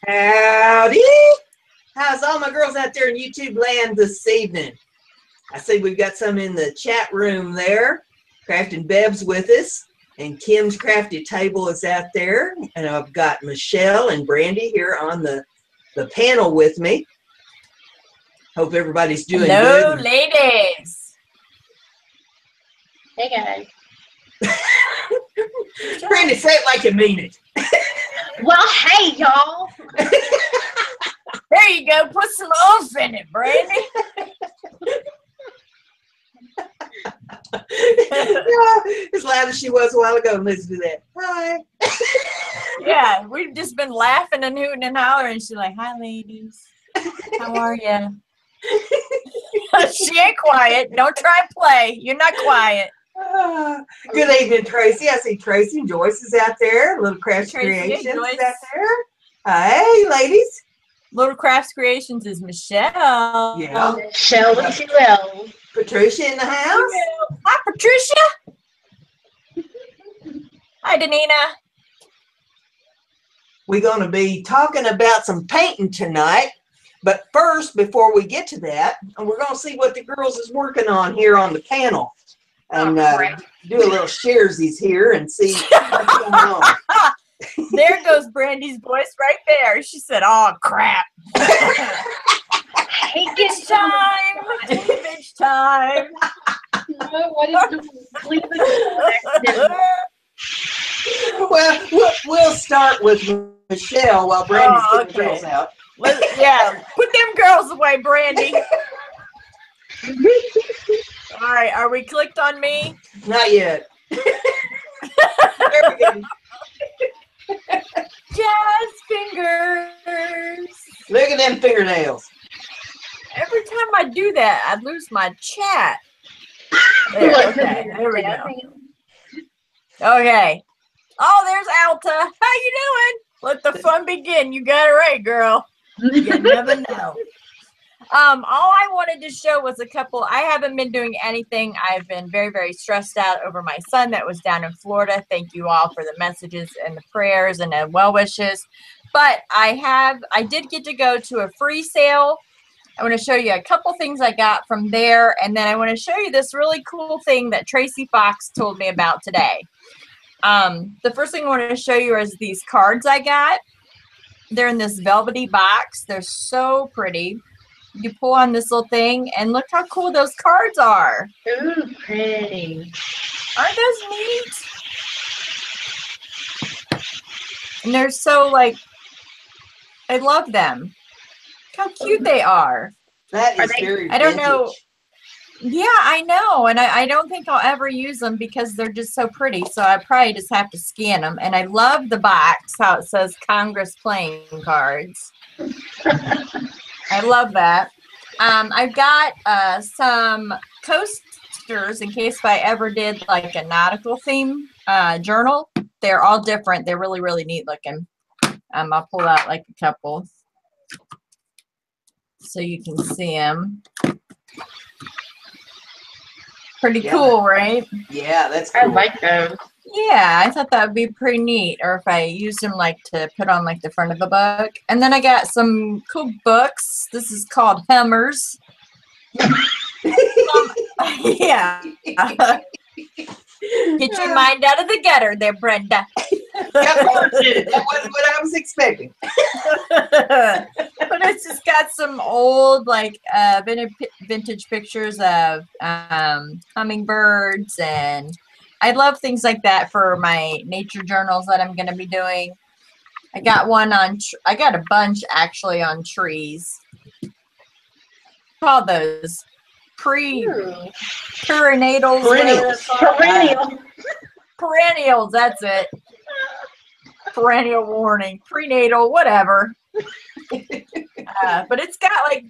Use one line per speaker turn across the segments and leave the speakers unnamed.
Howdy! How's all my girls out there in YouTube land this evening? I see we've got some in the chat room there. Crafting Bev's with us, and Kim's Crafty Table is out there, and I've got Michelle and Brandy here on the panel with me. Hope everybody's doing good.
Hello, ladies.
Hey, guys.
Brandy, say it like you mean it.
Well, hey, y'all.
There you go. Put some oomph in it, Brandy.
As loud as she was a while ago. Listen to that. Hi.
Yeah, we've just been laughing and hooting and hollering. She's like, "Hi, ladies. How are you?" She ain't quiet. Don't try and play. You're not quiet.
Good evening, Tracy. I see Tracy and Joyce is out there. Little Crafts Creations is out there. Hey, ladies.
Little Crafts Creations is Michelle.
Yeah.
Michelle with 2 L's.
Patricia in the house.
Hi, Patricia. Hi, Danina.
We're going to be talking about some painting tonight. But first, before we get to that, we're going to see what the girls is working on here on the panel. And do a little sharesies here and see what's going on.
There goes Brandy's voice right there. She said, "Oh, crap." It's time. It's time.
No, what is the
Well, we'll start with Michelle while Brandy's getting the girls out.
Yeah, put them girls away, Brandy. All right, are we clicked on me?
Not yet. There we go.
Jazz fingers.
Look at them fingernails.
Every time I do that, I lose my chat. There, okay, there we go. Okay. Oh, there's Alta. How you doing? Let the fun begin. You got it right, girl. You never know. All I wanted to show was a couple. I haven't been doing anything. I've been very, very stressed out over my son that was down in Florida. Thank you all for the messages and the prayers and the well wishes. But I did get to go to a free sale. I want to show you a couple things I got from there, and then I want to show you this really cool thing that Tracy Fox told me about today. The first thing I want to show you is these cards I got. They're in this velvety box. They're so pretty. You pull on this little thing, and look how cool those cards are.
Ooh, pretty.
Aren't those neat? And they're so, like, I love them. How cute they are.
That is very
I don't know.
vintage.
Yeah, I know. And I don't think I'll ever use them because they're just so pretty. So I probably just have to scan them. And I love the box, how it says Congress playing cards. I love that. I've got some coasters in case if I ever did like a nautical theme journal. They're all different. They're really, really neat looking. I'll pull out like a couple so you can see them. Pretty cool, right?
Yeah, that's cool.
I like those.
Yeah, I thought that would be pretty neat. Or if I used them like to put on like the front of a book. And then I got some cool books. This is called Hummers. Yeah. Get your mind out of the gutter there, Brenda.
That wasn't what I was expecting.
But it's just got some old like vintage pictures of hummingbirds, and I love things like that for my nature journals that I'm going to be doing. I got one on I got a bunch actually on trees. Call those perennatals. Perennials, that's it. Perennial warning, prenatal, whatever. But it's got like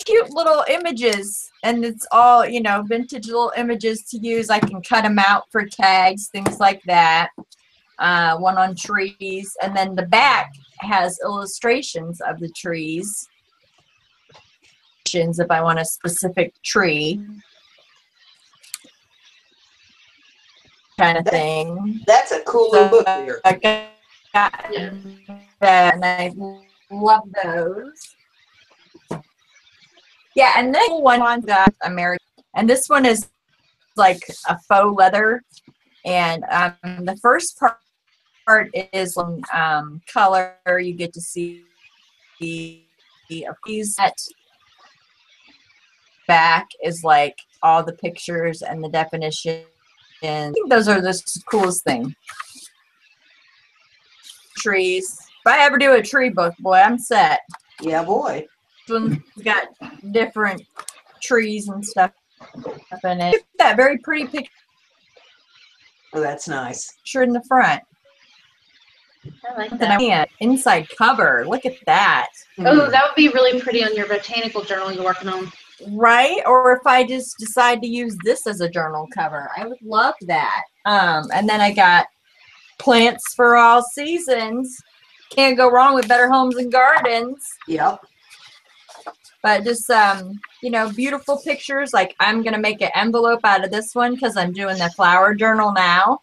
cute little images, and it's all, you know, vintage little images to use. I can cut them out for tags, things like that. One on trees, and then the back has illustrations of the trees. If I want a specific tree. Kind of thing.
That's a cool little book there.
I got gotten that, and I love those. Yeah, and then one got American, and this one is like a faux leather, and the first part is color. You get to see a piece. That back is like all the pictures and the definition. And I think those are the coolest thing. Trees. If I ever do a tree book, boy, I'm set.
Yeah, boy.
This one's got different trees and stuff in it. That very pretty picture
Oh, that's nice.
in the front.
I like that.
Inside cover. Look at that.
Oh, that would be really pretty on your botanical journal you're working on.
Right? Or if I just decide to use this as a journal cover. I would love that. And then I got plants for all seasons. Can't go wrong with Better Homes and Gardens.
Yep.
But just, you know, beautiful pictures. Like I'm going to make an envelope out of this one because I'm doing the flower journal now.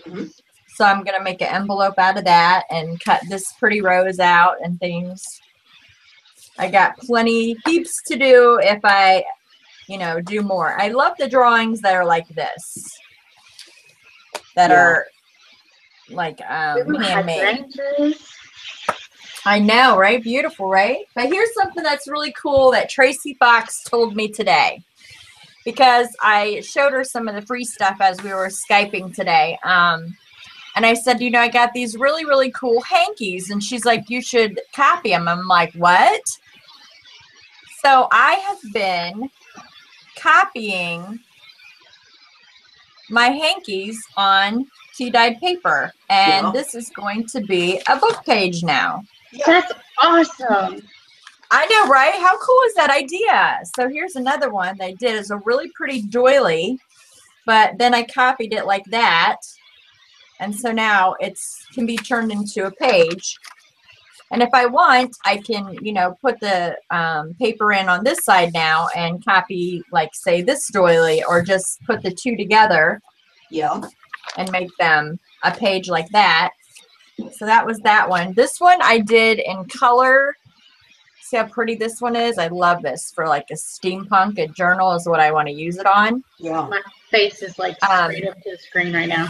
Mm-hmm.
So I'm going to make an envelope out of that and cut this pretty rose out and things. I got heaps to do if I, you know, do more. I love the drawings that are like this. That are like handmade. I know, right? Beautiful, right? But here's something that's really cool that Tracy Fox told me today. Because I showed her some of the free stuff as we were Skyping today. And I said, you know, I got these really, really cool hankies. And she's like, you should copy them. I'm like, what? So I have been copying my hankies on tea-dyed paper. And this is going to be a book page now.
That's awesome.
I know, right? How cool is that idea? So here's another one that I did. It's a really pretty doily, but then I copied it like that. And so now it can be turned into a page. And if I want, I can, you know, put the paper in on this side now and copy, like, say, this doily, or just put the two together.
Yeah.
And make them a page like that. So that was that one. This one I did in color. See how pretty this one is? I love this for like a steampunk. A journal is what I want to use it on.
Yeah. My face is like straight up to the screen right now.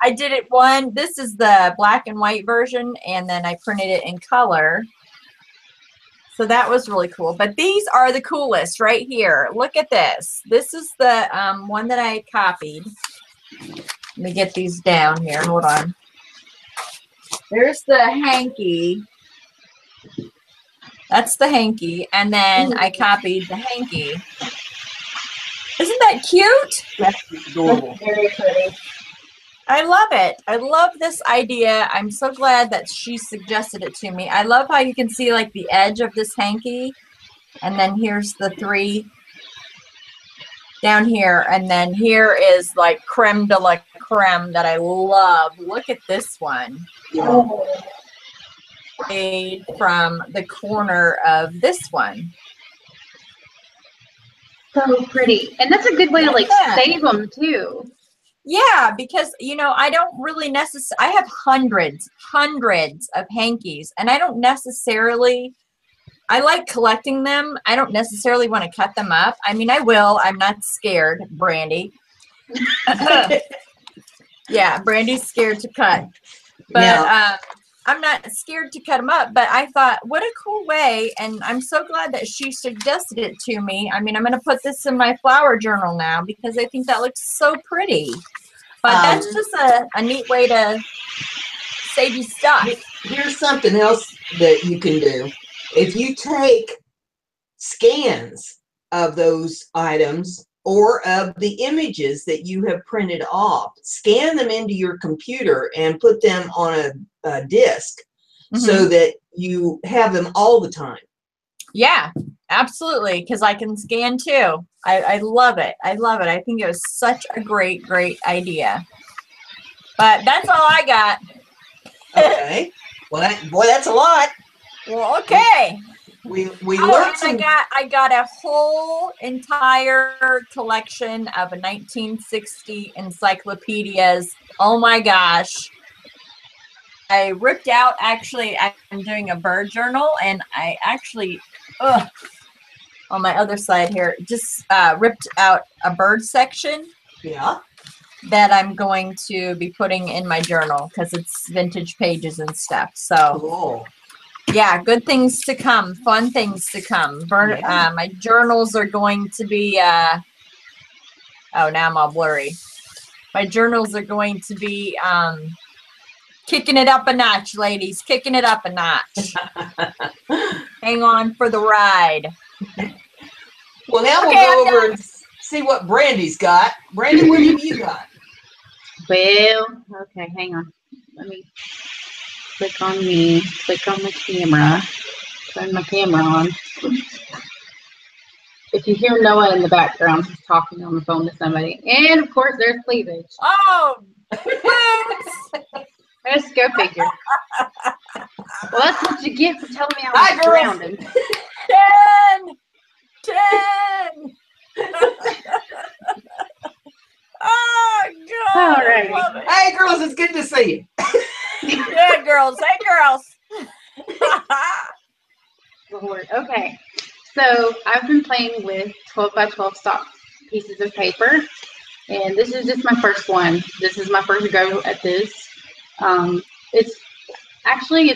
I did it one. This is the black and white version, and then I printed it in color. So that was really cool. But these are the coolest right here. Look at this. This is the one that I copied. Let me get these down here. Hold on. There's the hanky. That's the hanky. And then I copied the hanky. Isn't that cute?
That's adorable.
Very pretty. I love it. I love this idea. I'm so glad that she suggested it to me. I love how you can see like the edge of this hanky. And then here's the three down here. And then here is like creme de la creme that I love. Look at this one.
Yeah.
Made from the corner of this one.
So pretty. And that's a good way to like save them too.
Yeah, because, you know, I don't really necessarily, I have hundreds of hankies, and I don't necessarily, I like collecting them. I don't necessarily want to cut them up. I mean, I will. I'm not scared, Brandy. Yeah, Brandy's scared to cut. But I'm not scared to cut them up. But I thought, what a cool way, and I'm so glad that she suggested it to me. I mean, I'm going to put this in my flower journal now because I think that looks so pretty. But that's just a neat way to save you stuff.
Here's something else that you can do. If you take scans of those items or of the images that you have printed off, scan them into your computer and put them on a disk so that you have them all the time.
Yeah, absolutely, because I can scan too. I love it. I love it. I think it was such a great idea. But that's all I got.
Okay. Well, boy, that's a lot.
Well, okay.
We learned some.
I got a whole entire collection of 1960 encyclopedias. Oh my gosh. I ripped out, actually, I'm doing a bird journal, and I actually, on my other side here, just ripped out a bird section.
Yeah.
That I'm going to be putting in my journal because it's vintage pages and stuff. So,
Cool.
Yeah, good things to come, fun things to come. My journals are going to be, oh, now I'm all blurry. My journals are going to be kicking it up a notch, ladies, kicking it up a notch. Hang on for the ride.
Well, now we'll go over and see what Brandy's got. Brandy, what have you got?
Well, okay, hang on. Let me click on me, click on the camera, turn my camera on. If you hear Noah in the background, he's talking on the phone to somebody. And of course, there's cleavage.
Oh,
Let's go figure. Well, that's what you get for telling me I was grounded.
10. Oh, God.
All right.
Hey, girls, it's good to see you.
Yeah, girls. Hey, girls.
Lord. Okay. So I've been playing with 12 by 12 stock pieces of paper. And this is just my first one. This is my first go at this. It's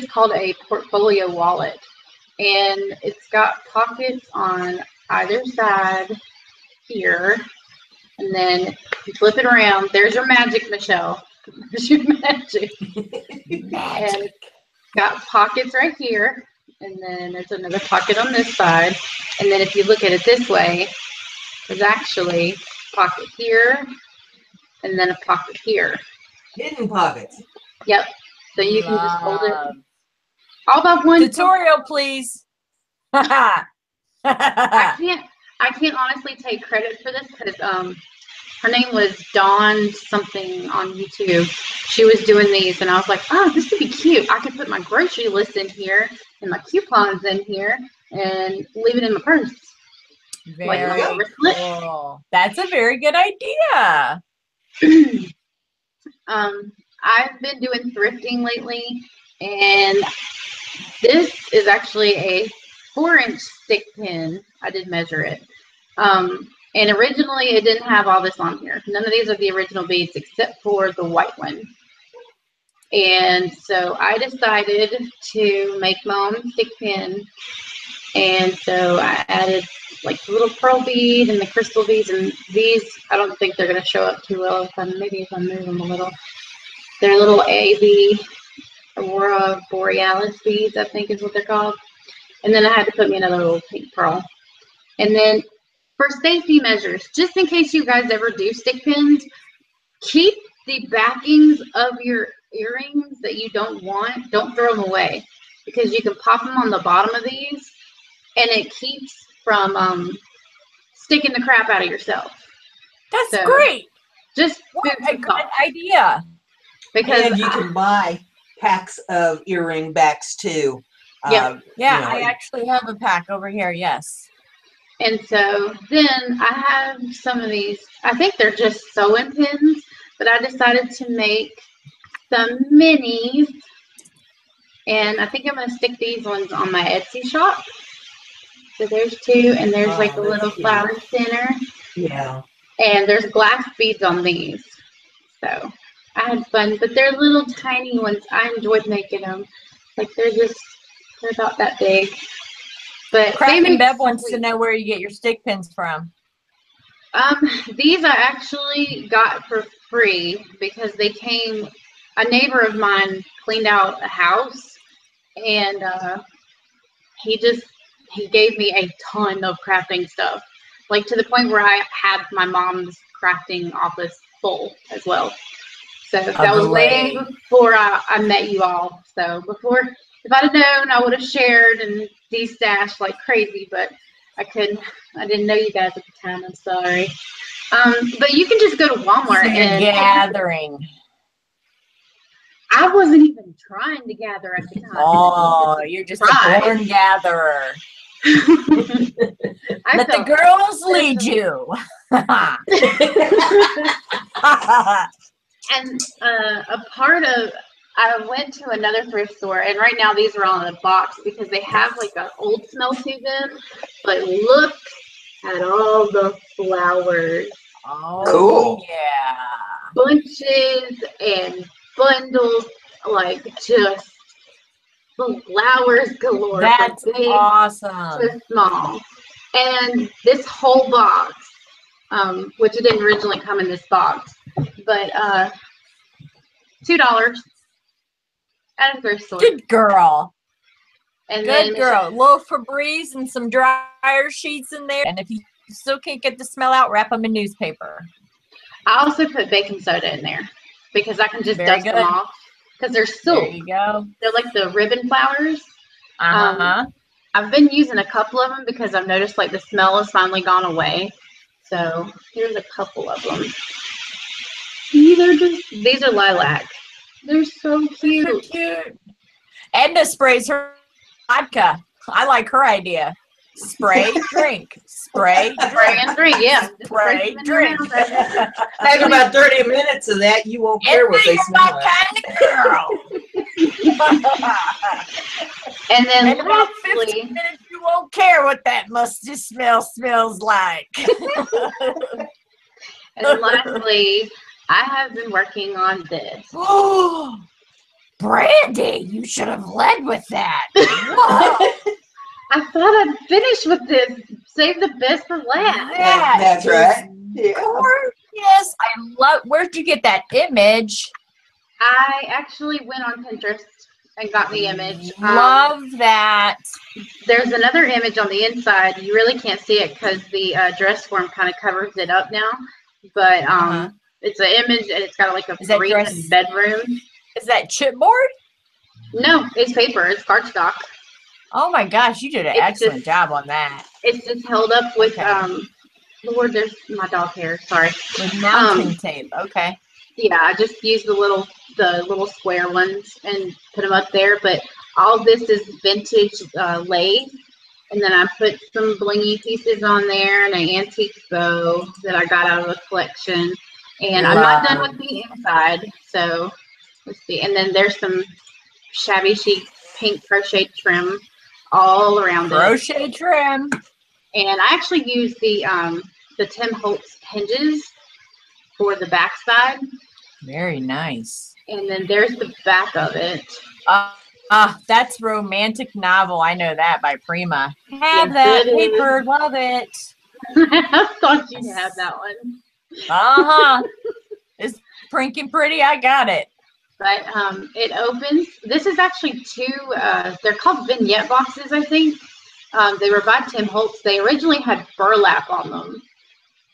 called a portfolio wallet. And it's got pockets on either side here. And then you flip it around. There's your magic, Michele. There's your magic. And got pockets right here. And then there's another pocket on this side. And then if you look at it this way, there's actually a pocket here. And then a pocket here.
Hidden pockets.
Yep. So you can just hold it all about one.
Tutorial, please.
I can't honestly take credit for this because her name was Dawn something on YouTube. She was doing these, and I was like, oh, this would be cute. I could put my grocery list in here and my coupons in here and leave it in my purse.
Very cool. That's a very good idea.
I've been doing thrifting lately, and this is actually a 4-inch stick pin. I did measure it. And originally it didn't have all this on here. None of these are the original beads except for the white one. And so I decided to make my own stick pin. And so I added like the little pearl bead and the crystal beads. And these, I don't think they're going to show up too well if I move them a little. They're little AV Aurora Borealis beads, I think is what they're called. And then I had to put me another little pink pearl. And then for safety measures, just in case you guys ever do stick pins, keep the backings of your earrings that you don't want, don't throw them away, because you can pop them on the bottom of these and it keeps from sticking the crap out of yourself.
That's great.
Just
what a good idea.
Because you can buy packs of earring backs too.
Yeah,
I actually have a pack over here. Yes.
And so then I have some of these. I think they're just sewing pins, but I decided to make some minis. And I think I'm going to stick these ones on my Etsy shop. So there's two, and there's like a little flower center.
Yeah.
And there's glass beads on these. So I had fun, but they're little tiny ones. I enjoyed making them. Like they're about that big. But
Crafting Bev wants to know where you get your stick pins from.
These I actually got for free because they came. A neighbor of mine cleaned out a house, and he gave me a ton of crafting stuff, like to the point where I had my mom's crafting office full as well. So that was way before I met you all. So before, if I'd have known, I would have shared and de-stashed like crazy, but I couldn't. I didn't know you guys at the time. I'm sorry. But you can just go to Walmart and
gathering.
I wasn't even trying to gather at the time.
Oh, you're just a born gatherer. Let the girls lead you. And
a part of, I went to another thrift store, and right now these are all in a box because they have like an old smell to them. But look at all the flowers.
Oh,
Cool.
yeah.
Bunches and bundles, like just flowers galore.
That's
from big
awesome.
to small. And this whole box, which it didn't originally come in this box, but $2 at a thrift store.
Good girl.
And
Good
then
girl. Little Febreze and some dryer sheets in there. And if you still can't get the smell out, wrap them in newspaper.
I also put baking soda in there because I can just
Very
dust them off because they're silk.
There you go.
They're like the ribbon flowers.
Uh-huh.
I've been using a couple of them because I've noticed like the smell has finally gone away. So here's a couple of them. These are lilac. They're so cute.
So cute. Edna sprays her vodka. I like her idea. Spray, drink. Spray,
Spray and drink, yeah.
Spray, drink.
After about 30 minutes of that, you won't care what they smell like.
Kind of girl.
And then
In about 15
lastly,
minutes, you won't care what that musty smell smells like.
I have been working on this.
Oh, Brandy, you should have led with that. Whoa.
I thought I'd finish with this. Save the best for last.
That's right. Yeah.
Gorgeous. I love. Where'd you get that image?
I actually went on Pinterest and got the image.
Love that.
There's another image on the inside. You really can't see it because the dress form kind of covers it up now. But it's an image and it's got like a reason bedroom.
Is that chipboard?
No, it's paper. It's cardstock.
Oh my gosh, you did an excellent job on that.
It's just held up with Lord, there's my dog hair. Sorry.
With mounting tape. Okay.
Yeah, I just used the little square ones and put them up there. But all this is vintage lace, and then I put some blingy pieces on there and an antique bow that I got out of a collection. And I'm not done with the inside, so let's see. And then there's some shabby chic pink crochet trim all around
crochet trim.
And I actually use the Tim Holtz hinges for the back side.
Very nice.
And then there's the back of it.
That's Romantic Novel. I know that by Prima. Have that paper. Love it.
I thought you'd have that one.
It's prinking pretty. I got it.
But it opens. This is actually two, they're called vignette boxes, I think. They were by Tim Holtz. They originally had burlap on them,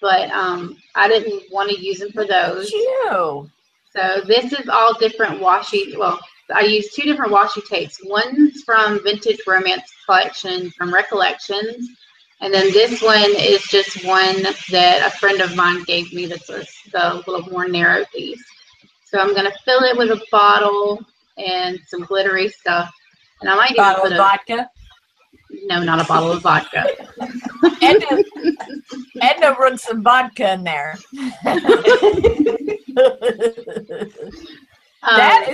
but I didn't want to use them for those. So this is all different washi. Well, I used two different washi tapes. One's from Vintage Romance Collection from Recollections. And then this one is just one that a friend of mine gave me that's the little more narrow piece. So I'm going to fill it with a bottle and some glittery stuff. And I might even
put a vodka?
No, not a bottle of vodka.
Edna runs some vodka in there. That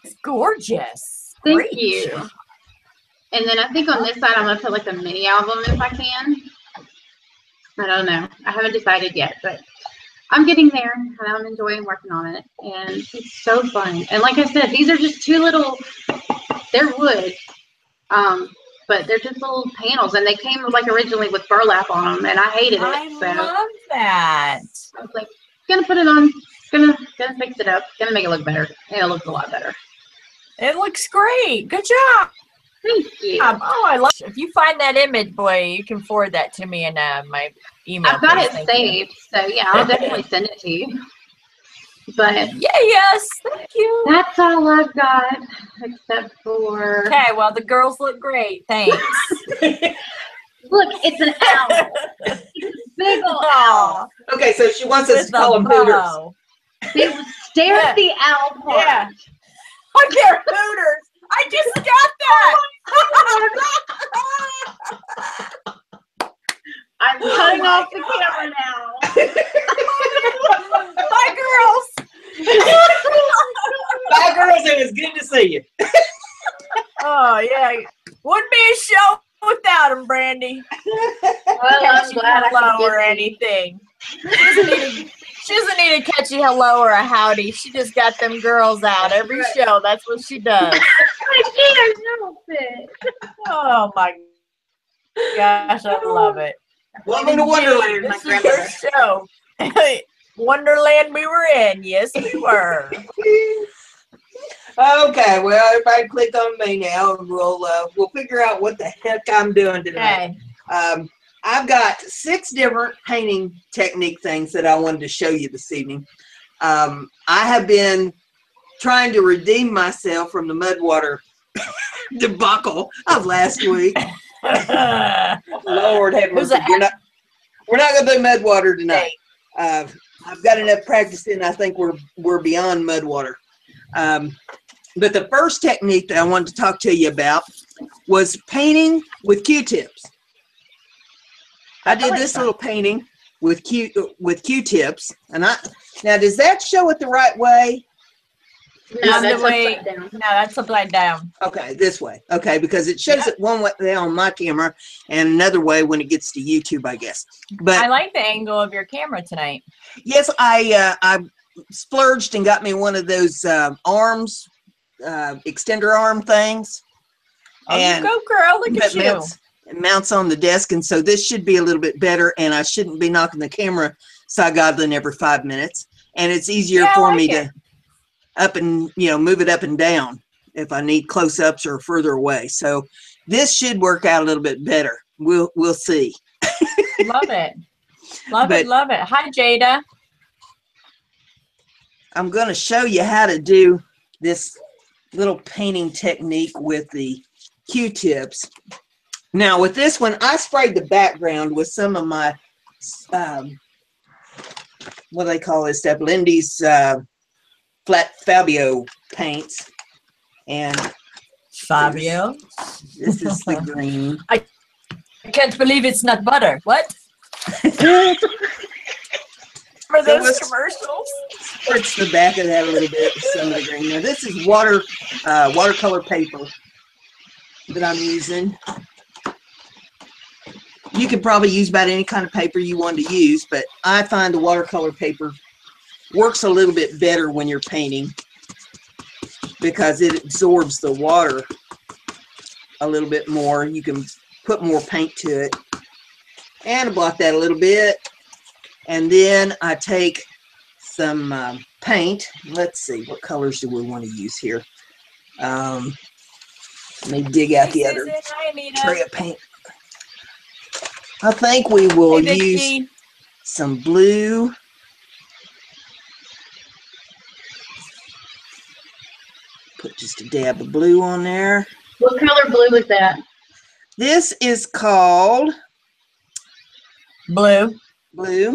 is gorgeous.
Thank you. And then I think on this side I'm going to put like a mini album if I can. I don't know. I haven't decided yet, but I'm getting there and I'm enjoying working on it. And it's so fun. And like I said, these are just two little, they're wood. But they're just little panels, and they came like originally with burlap on them, and I hated it.
I love that.
I was like, gonna put it on, gonna fix it up, gonna make it look better, and it looks a lot better.
It looks great. Good job.
Thank you.
Oh, I love it. If you find that image, boy, you can forward that to me in my email.
I've got it saved, so yeah, I'll definitely send it to you. But
yes, thank you.
That's all I've got, except for.
Okay, well, the girls look great. Thanks.
Look, it's an owl. It's a big old owl.
Okay, so she wants us to call them Hooters.
They would stare at the owl part.
Yeah. Oh, they're Hooters. I just got that.
I'm cutting off the camera now.
Bye, girls.
Bye, girls. It was good to
yeah. Wouldn't be a show without him, Brandy.
Well, I'm glad I
hello
can
or anything. She doesn't need a catchy hello or a howdy. She just got them girls out every show. That's what she does.
I can't help it.
Oh my gosh, I love it.
Welcome to Wonderland, my
This is your
grandmother.
show. Wonderland we were in. Yes, we were.
Okay, well, everybody click on me now, and we'll figure out what the heck I'm doing tonight.
Okay.
I've got 6 different painting technique things that I wanted to show you this evening. I have been trying to redeem myself from the mud water debacle of last week. Lord have mercy. We're not going to do mud water tonight. I've got enough practice in. I think we're beyond mud water. But the first technique that I wanted to talk to you about was painting with Q-tips. I did this little painting with Q-tips, and now does that show it the right way?
No, that's upside down.
No, that's upside down.
Okay, this way. Okay, because it shows it one way on my camera and another way when it gets to YouTube, I guess. But
I like the angle of your camera tonight.
yes, I splurged and got me one of those arms, extender arm things.
Oh, and you go, girl. Look at you.
It mounts on the desk, and so this should be a little bit better, and I shouldn't be knocking the camera side goggling every 5 minutes, and it's easier for me to move it up and down if I need close-ups or further away. So this should work out a little bit better. We'll see.
Love it. Love it. Hi, Jada.
I'm going to show you how to do this little painting technique with the Q-tips. Now with this one, I sprayed the background with some of my, what do they call this stuff? Lindy's flat Fabio paints. And
Fabio?
This is the green.
I can't believe it's not butter. What? For those commercials?
Spritz the back of that a little bit with some of the green. Now this is watercolor paper that I'm using. You could probably use about any kind of paper you want to use, but I find the watercolor paper works a little bit better when you're painting because it absorbs the water a little bit more. You can put more paint to it. And I block that a little bit. And then I take some paint. Let's see, what colors do we want to use here? Let me dig out the other tray of paint. I think we will use some blue. Put just a dab of blue on there.
What color blue is that?
This is called
blue.
Blue.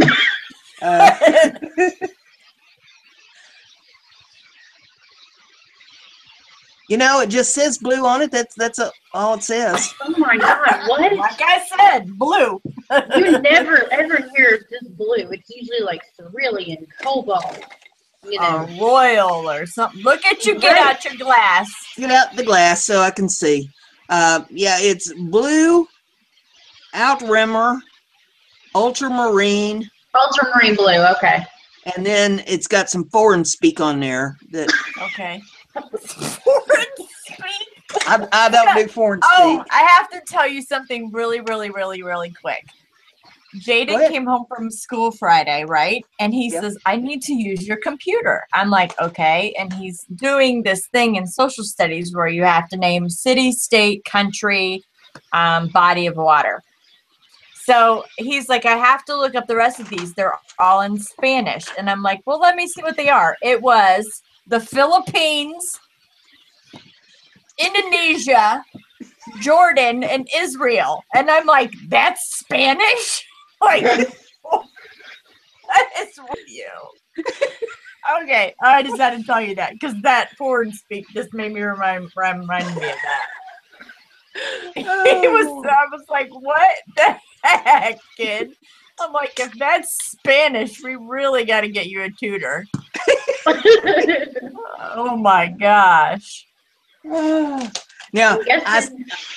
You know, it just says blue on it. That's all it says.
Oh my God! What?
Like I said, blue.
You never ever hear just blue. It's usually like cerulean, cobalt. You know,
royal or something. Look at you! Get out your glass.
Get out the glass so I can see. Yeah, it's blue, outrimmer, ultramarine.
Ultramarine blue. Okay.
And then it's got some foreign speak on there. That
okay. Foreign speak.
I don't do foreign speak.
Oh, I have to tell you something really quick. Jaden came home from school Friday, right? And he says, I need to use your computer. I'm like, okay. And he's doing this thing in social studies where you have to name city, state, country, body of water. So he's like, I have to look up the rest of these. They're all in Spanish. And I'm like, well, let me see what they are. It was the Philippines, Indonesia, Jordan, and Israel. And I'm like, that's Spanish? Like, that is you. Okay, I just had to tell you that because that foreign speak just made me remind me of that. I was like, what the heck, kid? I'm like, if that's Spanish, we really got to get you a tutor. Oh my gosh.
Now,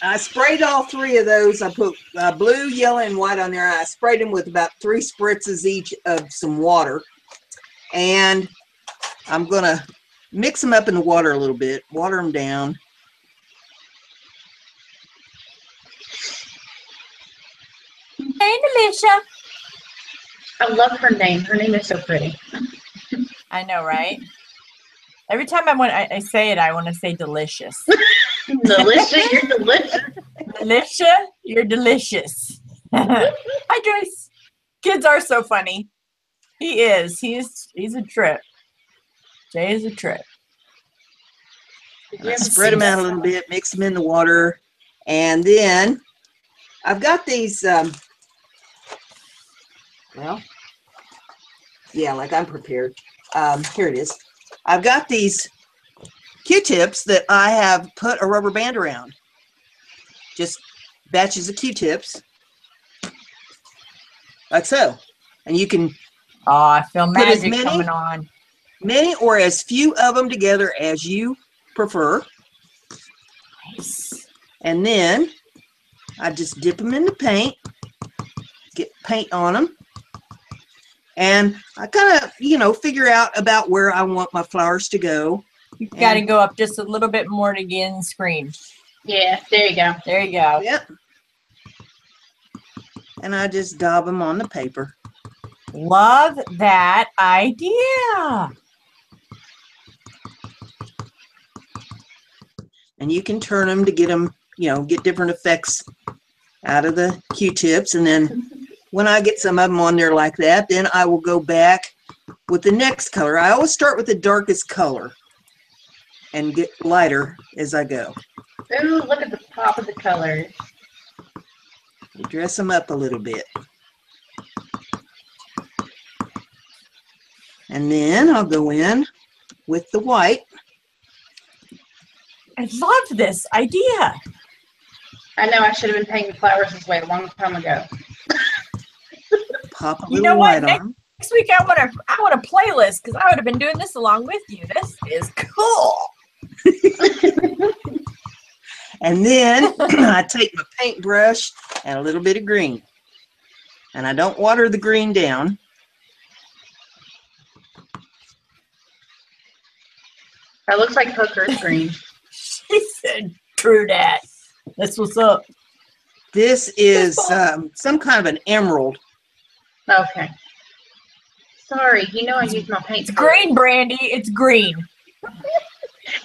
I sprayed all three of those. I put blue, yellow, and white on there. I sprayed them with about 3 spritzes each of some water. And I'm going to mix them up in the water a little bit, water them down.
Hey, Alicia.
I love her name. Her name is so pretty.
I know, right? Every time I say it, I want to say delicious.
Delicious, you're delicious.
Alicia, you're delicious. Hi, Joyce. Kids are so funny. He is. He's a trip. Jay is a trip.
Spread them out a little bit, mix them in the water, and then I've got these. Well, yeah, like I'm prepared. Here it is. I've got these Q-tips that I have put a rubber band around. Just batches of Q-tips, like so. And you can
I feel magic coming on.
Many or as few of them together as you prefer.
Nice.
And then I just dip them in the paint, get paint on them. And I kind of, you know, figure out about where I want my flowers to go.
You've got to go up just a little bit more to get in the screen.
Yeah, there you go.
There you go.
Yep. And I just daub them on the paper.
Love that idea.
And you can turn them to get them, you know, get different effects out of the Q-tips. And then when I get some of them on there like that, then I will go back with the next color. I always start with the darkest color and get lighter as I go.
Ooh, look at the pop of the colors.
Dress them up a little bit. And then I'll go in with the white.
I love this idea.
I know I should have been painting flowers this way a long time ago.
Pop a little white on them.
Next week I want a playlist because I would have been doing this along with you. This is cool.
And then I take my paintbrush and a little bit of green. And I don't water the green down.
That looks like hooker's green.
She said, true that. That's what's up.
This is some kind of an emerald.
Okay. Sorry, you know I use my paint.
It's green, Brandy. It's green.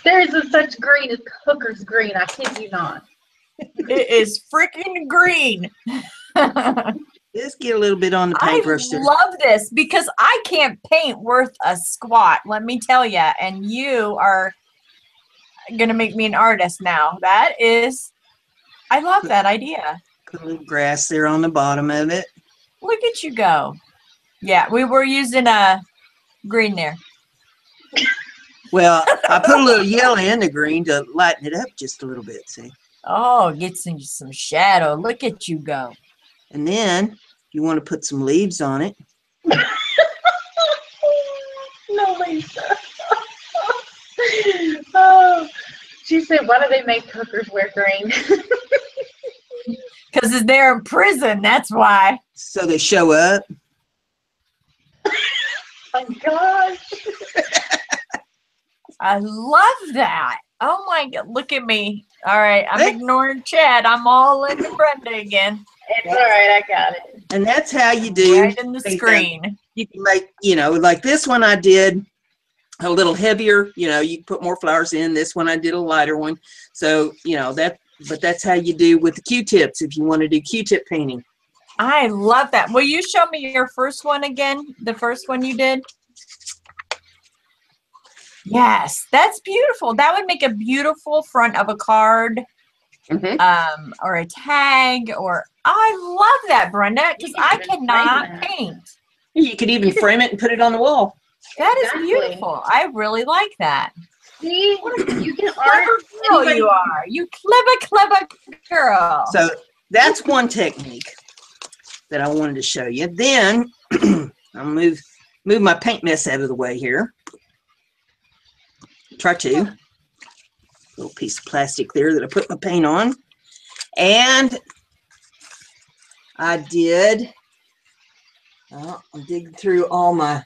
There is such green as hooker's green. I kid you not.
It is freaking green.
Just get a little bit on the paintbrush.
I love this because I can't paint worth a squat, let me tell you. And you are going to make me an artist now. That is, I love that idea.
Put a little grass there on the bottom of it.
Look at you go. Yeah, we were using a green there.
Well, I put a little yellow in the green to lighten it up just a little bit, see?
Oh, get some shadow. Look at you go.
And then you want to put some leaves on it.
No, Lisa. Oh, she said, why do they make hookers wear green?
Because they're in prison, that's why.
So they show up.
Oh, my gosh.
I love that. Oh, my God. Look at me. All right. I'm
Hey.
ignoring Chad. I'm all into Brenda again.
It's all right. I got it.
And that's how you do.
Right in the screen.
You can make, you know, like this one I did a little heavier. You know, you put more flowers in. This one I did a lighter one. So, you know, but that's how you do with the Q-tips if you want to do Q-tip painting.
I love that. Will you show me your first one again? The first one you did? Yes, that's beautiful. That would make a beautiful front of a card, or a tag, or I love that, Brenda, because I cannot paint.
You could even frame it and put it on the wall.
That is beautiful. I really like that.
See, you can
Clever
art.
girl you are. You clever girl.
So that's one technique that I wanted to show you. Then I'll move my paint mess out of the way here. Try to. little piece of plastic there that I put my paint on. And I did, I'm digging through all my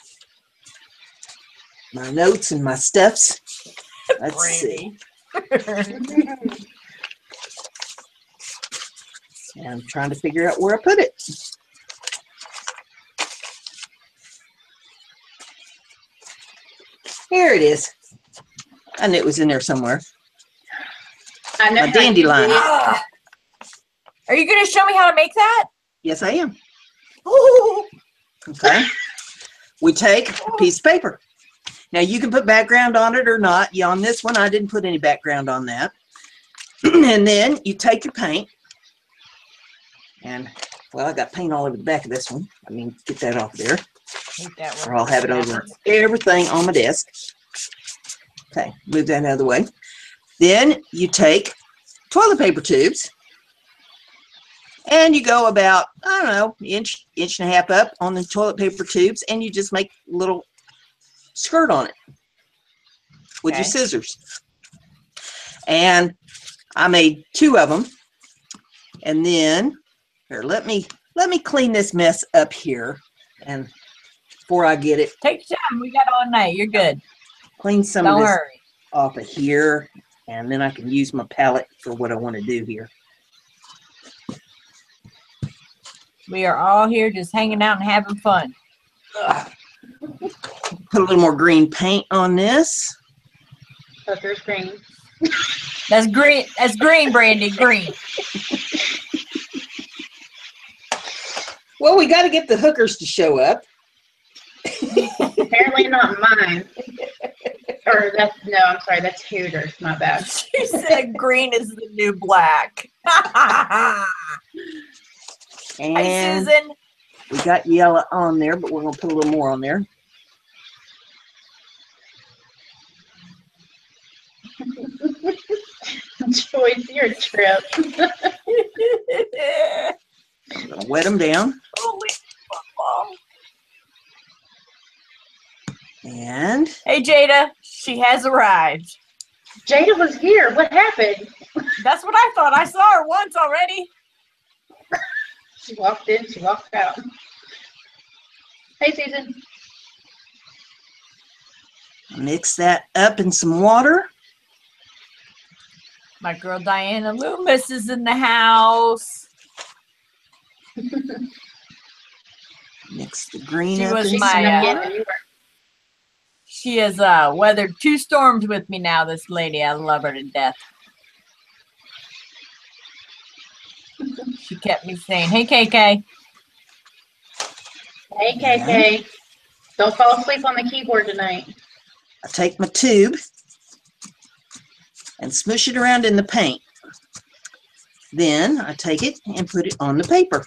notes and my stuffs. Let's see. And I'm trying to figure out where I put it. Here it is. I knew it was in there somewhere.
I know
My dandelion.
Are you going to show me how to make that?
Yes, I am.
Ooh.
Okay. We take a piece of paper. Now, you can put background on it or not. Yeah, on this one, I didn't put any background on that. And then you take your paint. And, well, I got paint all over the back of this one. I mean, get that off there. Or I'll have it over everything on my desk. Okay, move that out of the way. Then you take toilet paper tubes. And you go about, I don't know, inch and a half up on the toilet paper tubes. And you just make a little skirt on it with your scissors. And I made 2 of them. And then here, let me clean this mess up here, and before I get it,
take your time. We got all night. You're good.
Clean some of this off of here, and then I can use my palette for what I want to do here.
We are all here just hanging out and having fun.
Put a little more green paint on this.
Hooker's green.
That's green. That's green, Brandy. Green.
Well, we got to get the hookers to show up.
Apparently not mine. Or that's, no, I'm sorry, that's Hooters. My bad.
She said green is the new black.
And
hi, Susan.
We got yellow on there, but we're going to put a little more on there.
Joyce, you're a trip.
I'm going to wet them down. And
hey, Jada, she has arrived.
Jada was here. What happened?
That's what I thought. I saw her once already.
She walked in, she walked out. Hey, Susan.
Mix that up in some water.
My girl Diana Loomis is in the house.
Mix the green
She
up
was
in
my. She has weathered 2 storms with me now. This lady, I love her to death. She kept me saying, "Hey, KK."
Hey, KK. Don't fall asleep on the keyboard tonight.
I take my tube and smush it around in the paint. Then I take it and put it on the paper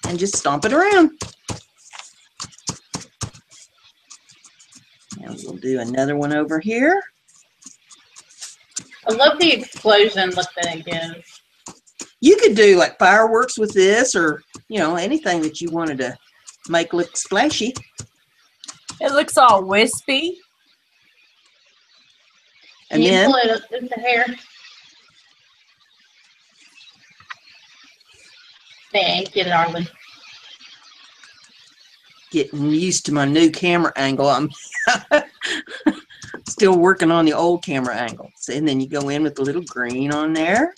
and just stomp it around. And we'll do another one over here.
I love the explosion look that it gives.
You could do like fireworks with this, or, you know, anything that you wanted to make look splashy.
It looks all wispy.
And
Can you
then
pull it up in the hair? Thank you, darling.
getting used to my new camera angle. I'm still working on the old camera angle. So, and then you go in with a little green on there.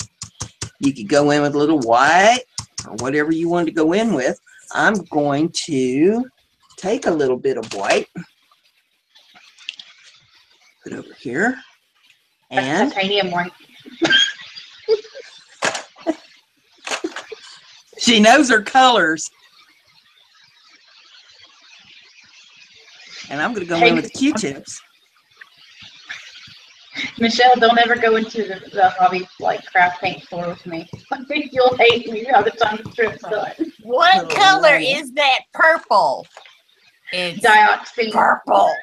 You could go in with a little white or whatever you want to go in with. I'm going to take a little bit of white, put over here, and
titanium one.
She knows her colors. And I'm going to go in with Q-tips.
Michelle, don't ever go into the hobby like craft paint store with me. I think you'll hate me by the time the trip's done.
What color is that purple? It's
Dioxine.
purple.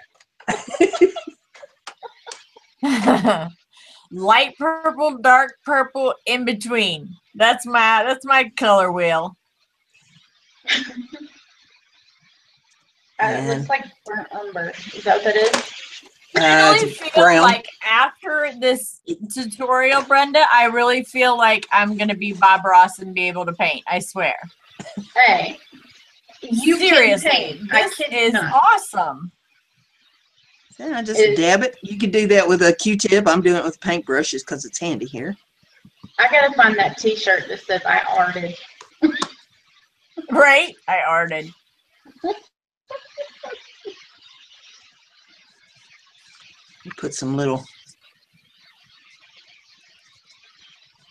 Light purple, dark purple, in between. That's my color wheel.
It looks like burnt umber. Is that what that is?
I really
It's
feel
brown.
like after this tutorial, Brenda, I really feel like I'm going to be Bob Ross and be able to paint. I swear.
Hey, you
Seriously,
can paint. I
this
kid
is
not.
awesome.
Yeah, I just dab it. You can do that with a Q-tip. I'm doing it with paintbrushes because it's handy here.
I gotta find that T-shirt that says I arted.
Right? I arted.
Put some little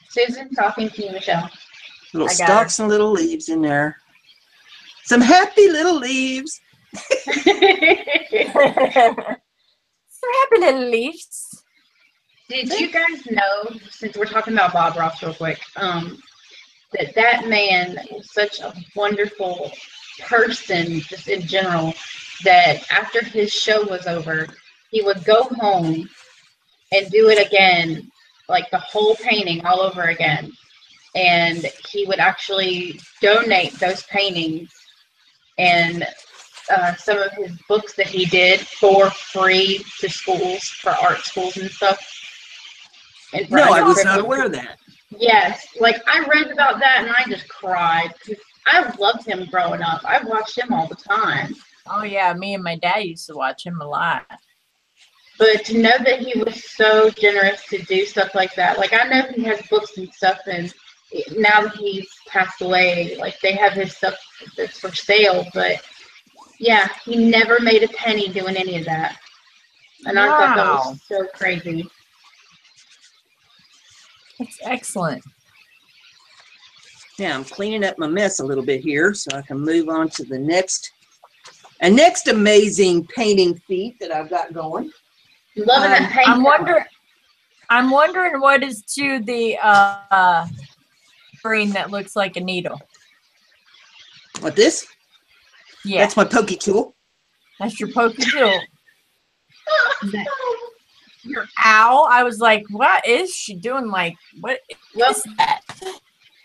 Susan talking to you, Michelle.
I got
stalks and little leaves in there. Some happy little leaves.
So happy little leaves.
Did you guys know, since we're talking about Bob Ross real quick, that man is such a wonderful person, just in general, that after his show was over, he would go home and do it again, like the whole painting all over again. And he would actually donate those paintings and some of his books that he did for free to schools, for art schools and stuff. And for
No, I was not
underprivileged.
aware of that.
Yes, like I read about that and I just cried because I loved him growing up. I watched him all the time.
Oh, yeah. Me and my dad used to watch him a lot.
But to know that he was so generous to do stuff like that, like I know he has books and stuff, and now that he's passed away, like they have his stuff that's for sale. But yeah, he never made a penny doing any of that, and I thought that was so crazy.
That's excellent.
Yeah, I'm cleaning up my mess a little bit here so I can move on to the next amazing painting feat that I've got going.
Loving that paint.
I'm wondering what is to the green that looks like a needle.
What, this?
Yeah,
That's my pokey tool.
that's your pokey tool. Your owl. I was like, what is she doing? Like, what is that?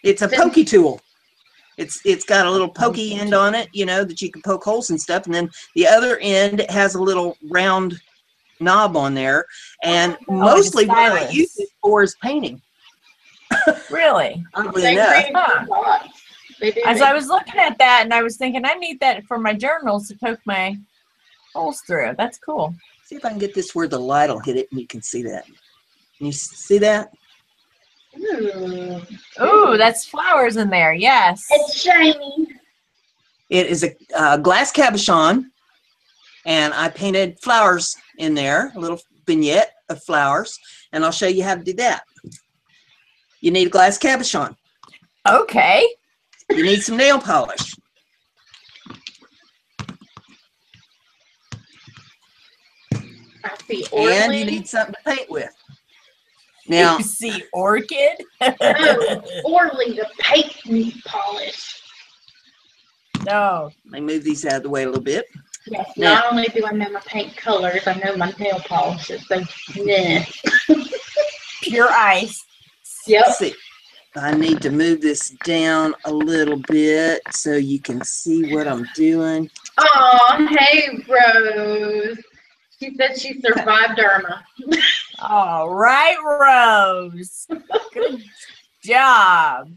It's a pokey tool. It's got a little pokey end on it, you know, that you can poke holes and stuff, and then the other end has a little round knob on there, and mostly
like
what I use it for is painting.
Really?
Oddly enough.
Huh. As I was looking at that, and I was thinking, I need that for my journals to poke my holes through. That's cool.
See if I can get this where the light will hit it and you can see that. Can you see that?
Ooh, that's flowers in there. Yes.
It's shiny.
It is a glass cabochon, and I painted flowers in there, a little vignette of flowers, and I'll show you how to do that. You need a glass cabochon.
Okay.
You need some nail polish.
I see
And you need something to paint with. Now,
you see orchid?
No, Orly, the paint polish.
No.
let me move these out of the way a little bit.
Yes,
Now,
not only do I know my paint colors, I know my nail polishes. So, nah.
Pure ice.
Yep.
let's see. I need to move this down a little bit so you can see what I'm doing.
Oh, hey, Rose. She said she survived Irma.
All right, Rose. Good job.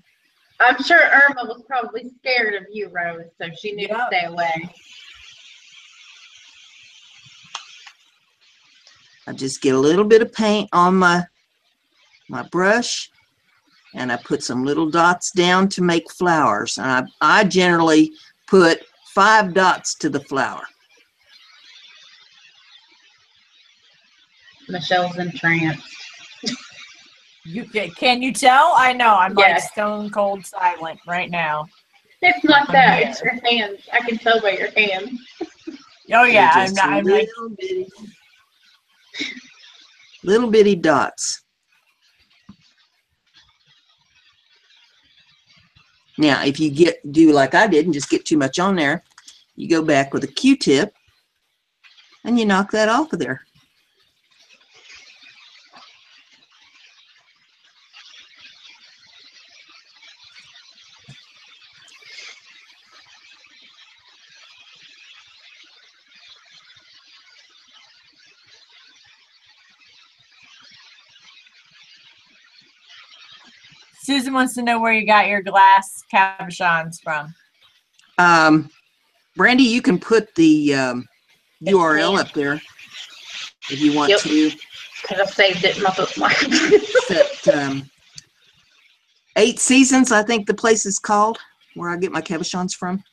I'm sure Irma was probably scared of you, Rose, so she knew to stay away.
I just get a little bit of paint on my brush, and I put some little dots down to make flowers. And I generally put 5 dots to the flower.
Michelle's entranced.
Can you tell? I know. I'm like
Yes.
stone cold silent right now.
It's not that. It's your hands. I can tell by your hands.
Oh yeah,
Just
I'm like
little bitty dots. Now, if you do like I did and just get too much on there, you go back with a Q-tip and you knock that off of there.
Susan wants to know where you got your glass cabochons from.
Brandy, you can put the URL up there if you want to.
Because I saved it in my bookmark.
That 8 Seasons, I think the place is called, where I get my cabochons from.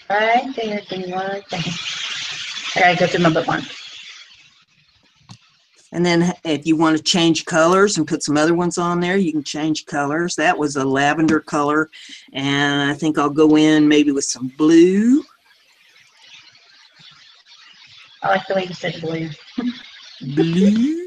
Right there, give me 1 second. I gotta go through my bookmark.
And then if you want to change colors and put some other ones on there, you can change colors. That was a lavender color, and I think I'll go in maybe with some blue.
I like the way you said blue.
Blue.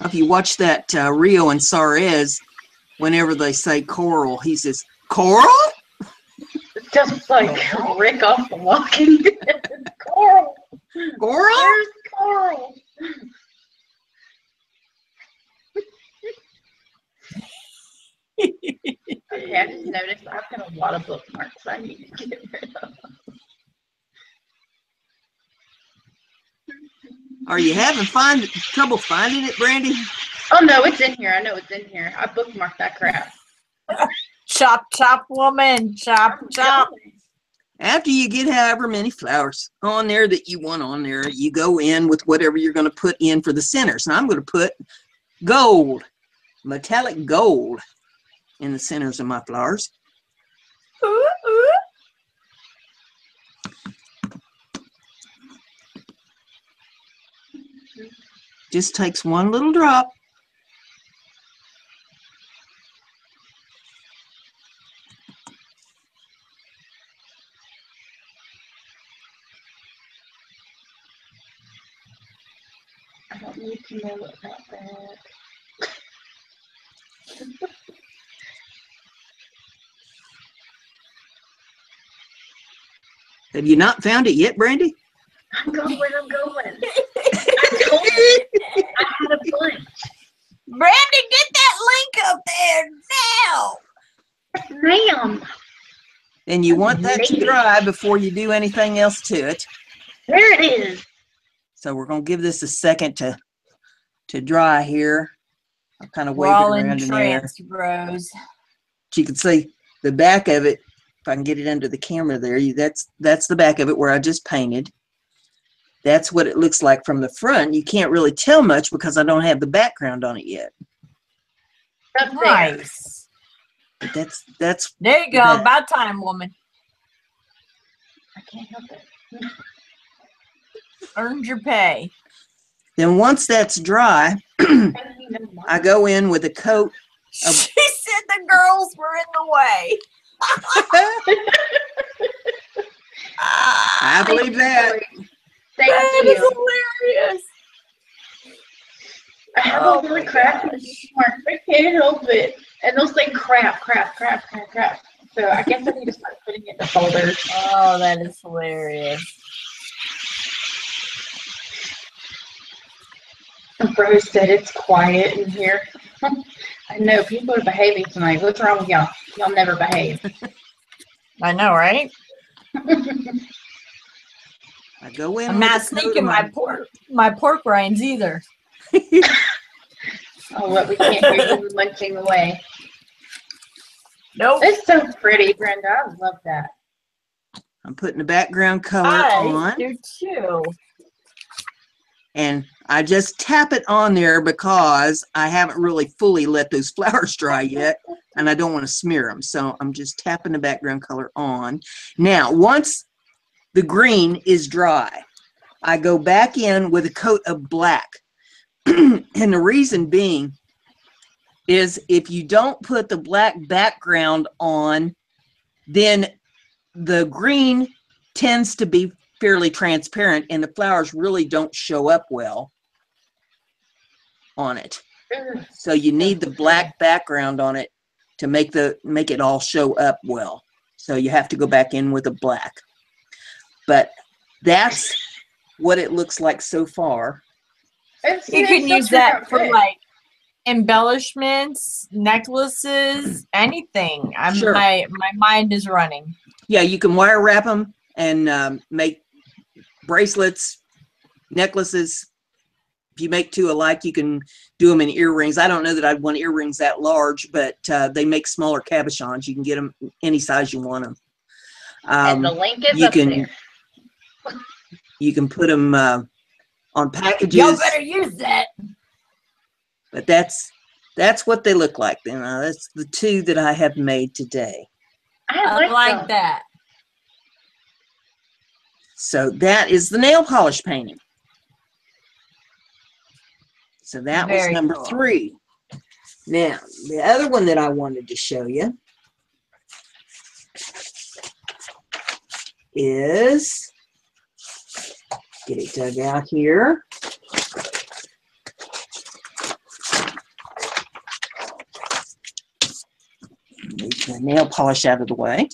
If you watch that Rio and Sarez, whenever they say coral, he says, "Coral?"
Just like Rick off the Walking Dead. Coral.
Coral?
Where's Coral? Okay, I just noticed I've got a lot of bookmarks I need to get rid of.
Are you having trouble finding it, Brandy?
Oh no, it's in here. I know it's in here. I bookmarked that crap.
Chop, chop, woman. Chop, chop.
After you get however many flowers on there that you want on there, you go in with whatever you're going to put in for the centers. Now I'm going to put gold, metallic gold, in the centers of my flowers.
Ooh, ooh.
Just takes one little drop.
I don't need to know about that.
Have you not found it yet, Brandy?
I'm going where I'm going. I told you I had a bunch.
Brandy, get that link up there now.
Ma'am.
And you want that to dry before you do anything else to it.
There it is.
So we're going to give this a second to dry here. I'll kind of wave it
We're all
around in there.
entranced, Rose.
You can see the back of it. If I can get it under the camera there, that's the back of it where I just painted. That's what it looks like from the front. You can't really tell much because I don't have the background on it yet.
Up there.
Nice.
But that's
There you go. About time, woman.
I can't help it.
Earned your pay.
Then once that's dry, I go in with a coat of
She said the girls were in the way.
I believe that.
Thank
That
you.
is hilarious.
I have a really crappy bookmark. I can't help it. And they'll say crap. So I guess I need to start putting it in the folders.
Oh, that is hilarious.
Rose said it's quiet in here. I know people are behaving tonight. What's wrong with y'all? Y'all never behave.
I know, right?
I go in.
I'm not sneaking my pork rinds either.
Oh, what we can't hear you munching away.
Nope.
It's so pretty, Brenda. I love that.
I'm putting the background color
I
on.
do too.
And I just tap it on there because I haven't really fully let those flowers dry yet, and I don't want to smear them. So I'm just tapping the background color on. Now, once the green is dry, I go back in with a coat of black. And the reason being is if you don't put the black background on, then the green tends to be fairly transparent and the flowers really don't show up well on it. So you need the black background on it to make it all show up well. So you have to go back in with a black. But that's what it looks like so far.
You can use that for like embellishments, necklaces, anything.
Sure.
My mind is running.
Yeah, you can wire wrap them and make bracelets, necklaces. If you make two alike, you can do them in earrings. I don't know that I'd want earrings that large, but they make smaller cabochons. You can get them any size you want them.
And the link is up there.
You can put them on packages.
Y'all better use that.
But that's what they look like. Then that's the two that I have made today.
I like that.
So that is the nail polish painting. So that was number 3. Now, the other one that I wanted to show you is, get it dug out here. Move the nail polish out of the way.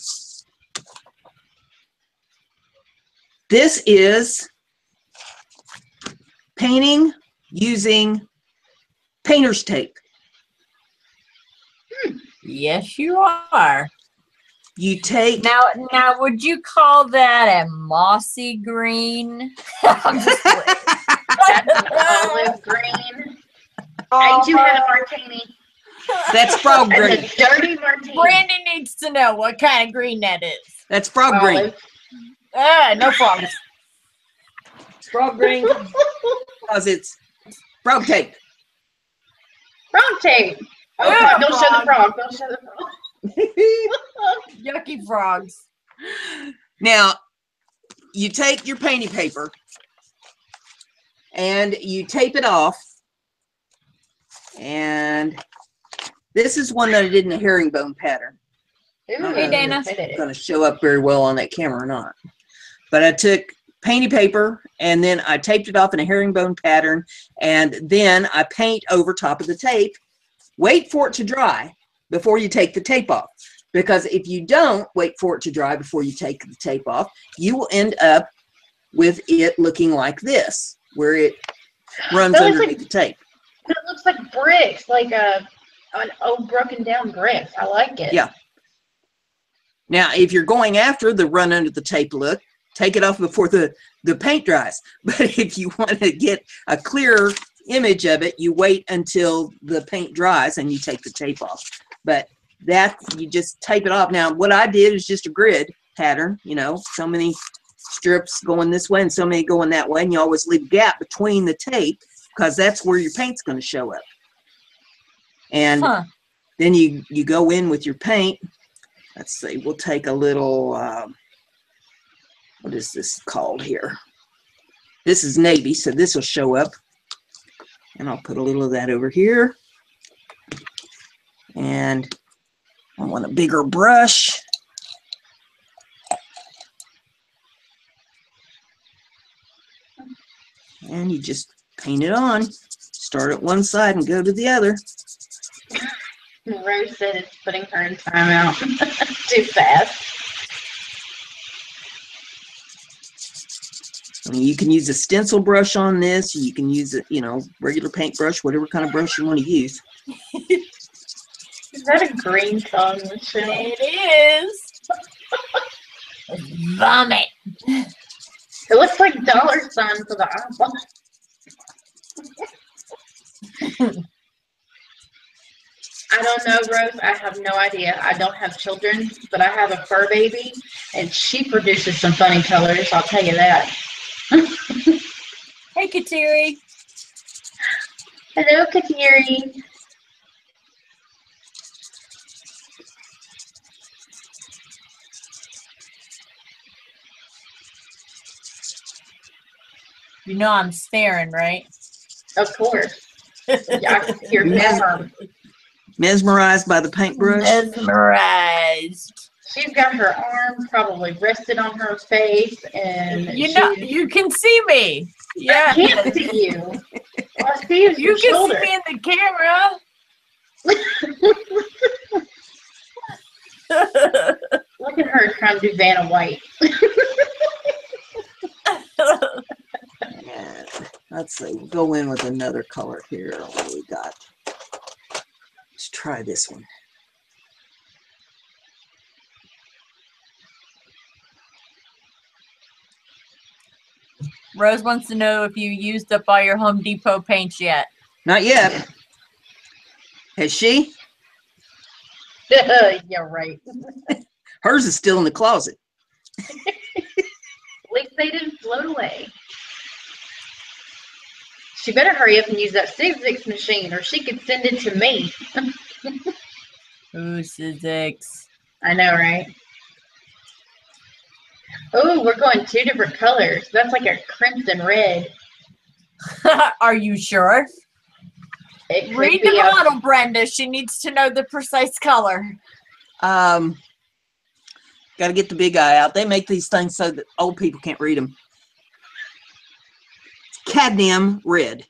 This is painting using painter's tape.
Yes, you are.
You take
now. Would you call that a mossy green? I'm just
That's an olive green. I do have a martini.
That's frog green.
That's a dirty martini.
Brandy needs to know what kind of green that is.
That's frog green.
No frogs.
Frog green because it's frog tape.
Frog tape. Oh,
Yeah,
don't show the frog. Don't show the frog.
Yucky frogs.
Now, you take your painting paper and you tape it off. And this is one that I did in a herringbone pattern.
Ooh,
Hey, Dana.
It's going to show up very well on that camera or not. But I took painting paper and then I taped it off in a herringbone pattern, and then I paint over top of the tape. Wait for it to dry before you take the tape off, because if you don't wait for it to dry before you take the tape off, you will end up with it looking like this, where it runs underneath the tape.
It looks like bricks, like an old broken down brick. I like it.
Yeah. Now, if you're going after the run under the tape look, take it off before the paint dries. But if you want to get a clearer image of it, you wait until the paint dries and you take the tape off. But that, you just tape it off. Now, what I did is just a grid pattern, you know, so many strips going this way and so many going that way, and you always leave a gap between the tape because that's where your paint's going to show up. And then you go in with your paint. Let's see, we'll take a little, what is this called here? This is navy, so this will show up. And I'll put a little of that over here. And I want a bigger brush. And you just paint it on. Start at one side and go to the other.
Rose said it's putting her in timeout too fast.
I mean, you can use a stencil brush on this. You can use a, you know, regular paintbrush, whatever kind of brush you want to use.
Is that a green tongue, Michele?
It is. Vomit.
It looks like dollar sign for the eyeball. I don't know, Rose. I have no idea. I don't have children, but I have a fur baby, and she produces some funny colors. I'll tell you that.
Hey, Kateri.
Hello, Kateri.
You know I'm staring, right?
Of course. Yeah, I can see your camera.
Mesmerized by the paintbrush?
Mesmerized.
She's got her arm probably rested on her face, and
you know you can see me. Yeah,
I can't see you. All I see is
you
your
can
shoulder.
see me in the camera.
Look at her trying to do Vanna White.
And let's see, we'll go in with another color here. What do we got? try this one.
Rose wants to know if you used up all your Home Depot paints yet.
Not yet. Has she?
Yeah, right.
Hers is still in the closet.
At least they didn't float away. She better hurry up and use that Sizzix machine, or she could send it to me.
Ooh, Sizzix.
I know, right? Oh, we're going 2 different colors. That's like a crimson red.
Are you sure?
It could
Read
be
the
a-
model, Brenda. She needs to know the precise color.
Got to get the big eye out. They make these things so that old people can't read them. Cadmium red.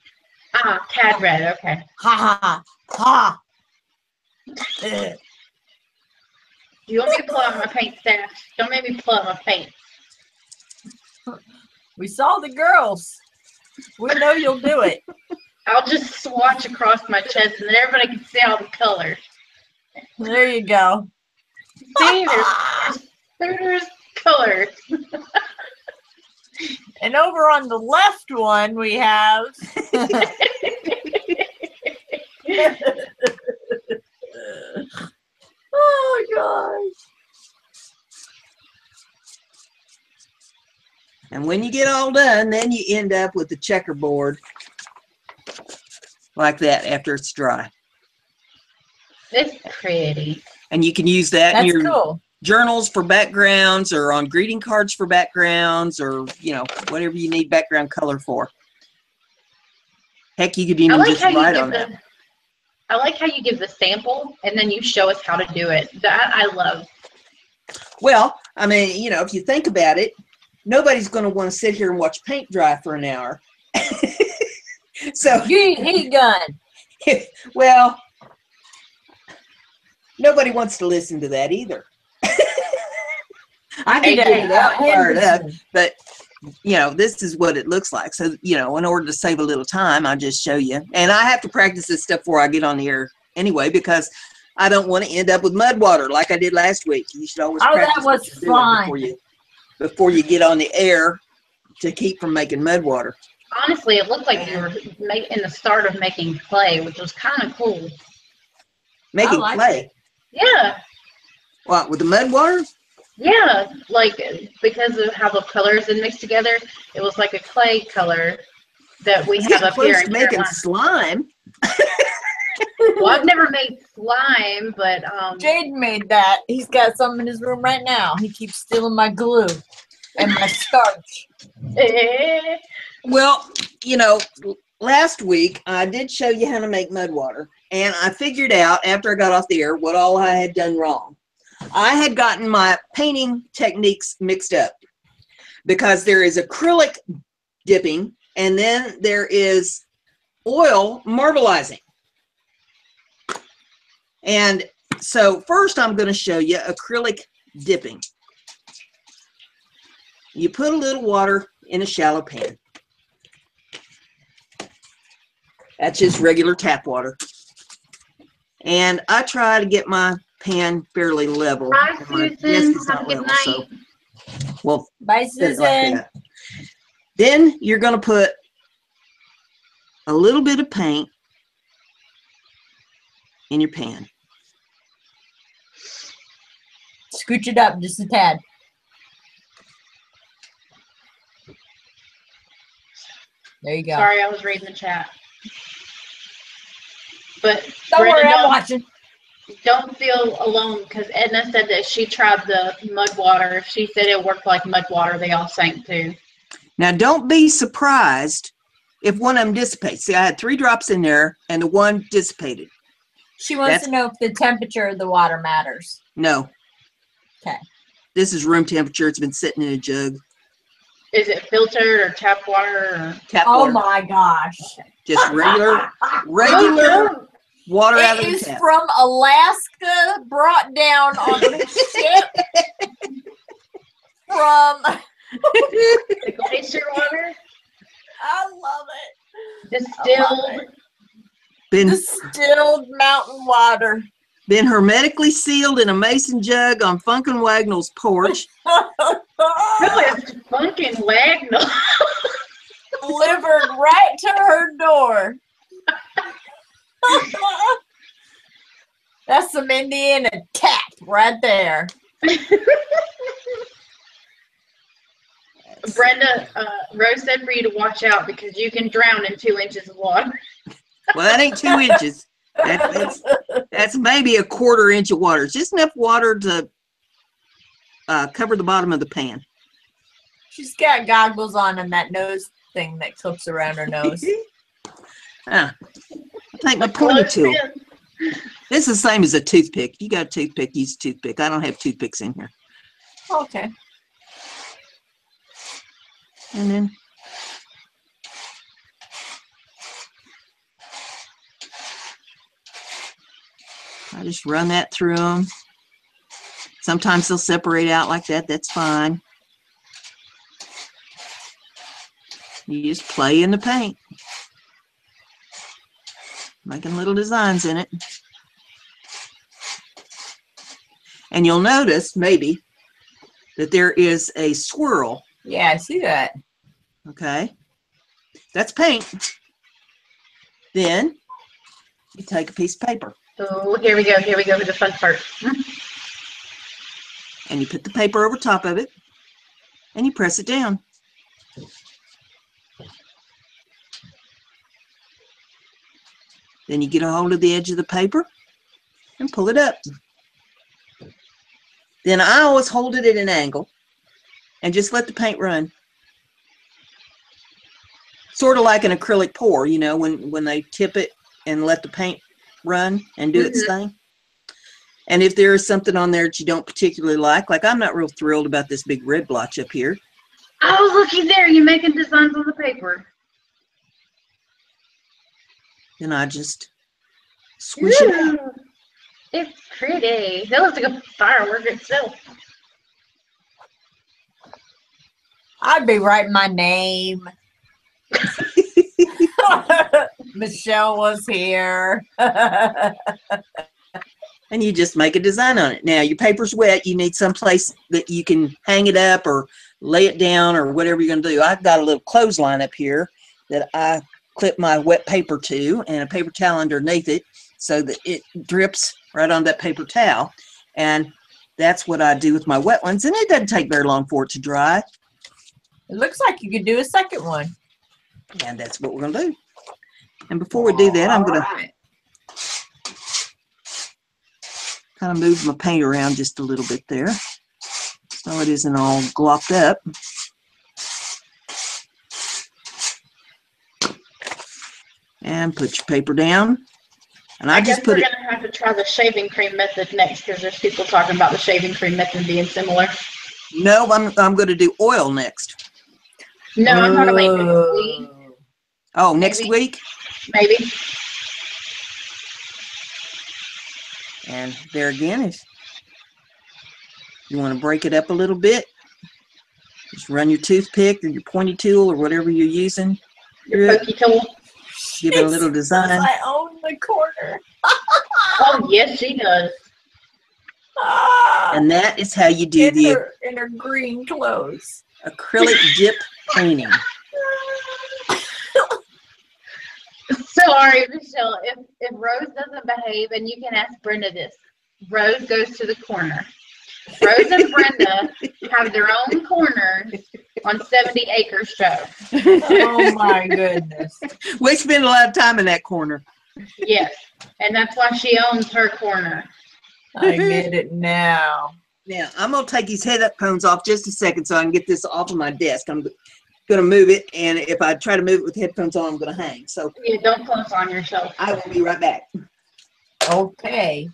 Ah, cad red. Okay.
Ha ha ha.
Do you want me to pull out my paint stash? Don't make me pull out my paint.
We saw the girls. We know you'll do it.
I'll just swatch across my chest, and then everybody can see all the colors.
There you go.
See, there's colors.
And over on the left one, we have. Oh, gosh.
And when you get all done, then you end up with the checkerboard like that after it's dry.
It's pretty.
And you can use that in
That's
your
cool.
journals for backgrounds, or on greeting cards for backgrounds, or, you know, whatever you need background color for. Heck, you could even just write on that.
I like how you give the sample, and then you show us how to do it. That I love.
Well, I mean, you know, if you think about it, nobody's going to want to sit here and watch paint dry for an hour. So,
Heat gun.
well, nobody wants to listen to that either. I can get it out fired up, but you know, this is what it looks like. So, you know, in order to save a little time, I just show you. And I have to practice this stuff before I get on the air anyway, because I don't want to end up with mud water like I did last week. You should always practice
that was
what you're doing
fun.
before you get on the air, to keep from making mud water.
Honestly, it looked like you were in the start of making clay, which was kind of cool.
Making
like
clay.
Yeah.
What, with the mud water?
Yeah, like because of how the colors had mixed together, it was like a clay color that we have up here
close
in
to making
Carolina.
slime.
Well, I've never made slime, but
Jade made that. He's got some in his room right now. He keeps stealing my glue and my starch.
Well, you know, last week I did show you how to make mud water, and I figured out after I got off the air what all I had done wrong. I had gotten my painting techniques mixed up, because there is acrylic dipping and then there is oil marbleizing. And so first I'm going to show you acrylic dipping. You put a little water in a shallow pan. That's just regular tap water. And I try to get my pan fairly level.
Hi,
My
Susan.
desk is
Have a
not
good
level,
night.
so, well,
Bye,
set it like
Susan.
that. Then you're going to put a little bit of paint in your pan.
Scooch it up just a tad. There you go.
Sorry, I was reading the chat. But
Don't
Brenda,
worry, I'm watching.
don't feel alone, because Edna said that she tried the mud water. She said it worked like mud water. They all sank too.
Now, don't be surprised if one of them dissipates. See, I had 3 drops in there, and the one dissipated.
She wants to know if the temperature of the water matters.
No.
Okay.
This is room temperature. It's been sitting in a jug.
Is it filtered or tap water? Or?
Tap
Oh
water.
my gosh.
Just regular
No.
water out of
It
the
is
tap.
from Alaska, brought down on the ship from.
The glacier water?
I love it.
Distilled.
I love it.
Been
distilled mountain water.
Been hermetically sealed in a mason jug on Funkin' Wagnall's porch.
Who is Funkin' Wagnall?
Delivered right to her door. That's some Indiana tap right there.
Brenda, Rose said for you to watch out because you can drown in 2 inches of water.
Well, that ain't 2 inches. That's maybe a 1/4 inch of water. It's just enough water to cover the bottom of the pan.
She's got goggles on and that nose thing that clips around her nose.
I take my pointy tool. It's the same as a toothpick. You got a toothpick, use a toothpick. I don't have toothpicks in here.
Okay.
And then I just run that through them. Sometimes they'll separate out like that. That's fine. You just play in the paint, making little designs in it. And you'll notice maybe that there is a swirl.
Yeah, I see that.
Okay. That's paint. Then you take a piece of paper.
Oh, here we go. Here we go with the fun part.
And you put the paper over top of it and you press it down. Then you get a hold of the edge of the paper and pull it up. Then I always hold it at an angle and just let the paint run. Sort of like an acrylic pour, you know, when they tip it and let the paint run and do its thing. And if there is something on there that you don't particularly like I'm not real thrilled about this big red blotch up here.
Oh, looky there. You're making designs on the paper.
Then I just squish it out.
It's pretty. That looks like a firework itself.
I'd be writing my name. Michelle was here.
And you just make a design on it. Now your paper's wet. You need some place that you can hang it up or lay it down or whatever you're going to do. I've got a little clothesline up here that I clip my wet paper to and a paper towel underneath it so that it drips right on that paper towel. And that's what I do with my wet ones. And it doesn't take very long for it to dry.
It looks like you could do a second one.
And that's what we're going to do. And before we do that, I'm going to kind of move my paint around just a little bit there so it isn't all glopped up. And put your paper down. And I just put it.
We're going to have to try the shaving cream method next because there's people talking about the shaving cream method being similar.
No, I'm going to do oil next.
No, I'm talking about next week.
Oh, next week?
Maybe.
And there again is, you want to break it up a little bit. Just run your toothpick or your pointy tool or whatever you're using.
Your pokey tool.
Give it a little design.
I own the corner.
Oh, yes, she does.
And that is how you do
in her green clothes.
Acrylic dip painting.
So, Ari, Michelle, if Rose doesn't behave, and you can ask Brenda this, Rose goes to the corner. Rose and Brenda have their own corners on 70 Acres Show.
Oh, my goodness.
We spend a lot of time in that corner.
Yes, and that's why she owns her corner.
I get it now.
Now, I'm going to take these headphones off just a second so I can get this off of my desk. I'm going to move it, and if I try to move it with headphones on, I'm going to hang. So
yeah, don't close on yourself.
I will be right back.
Okay.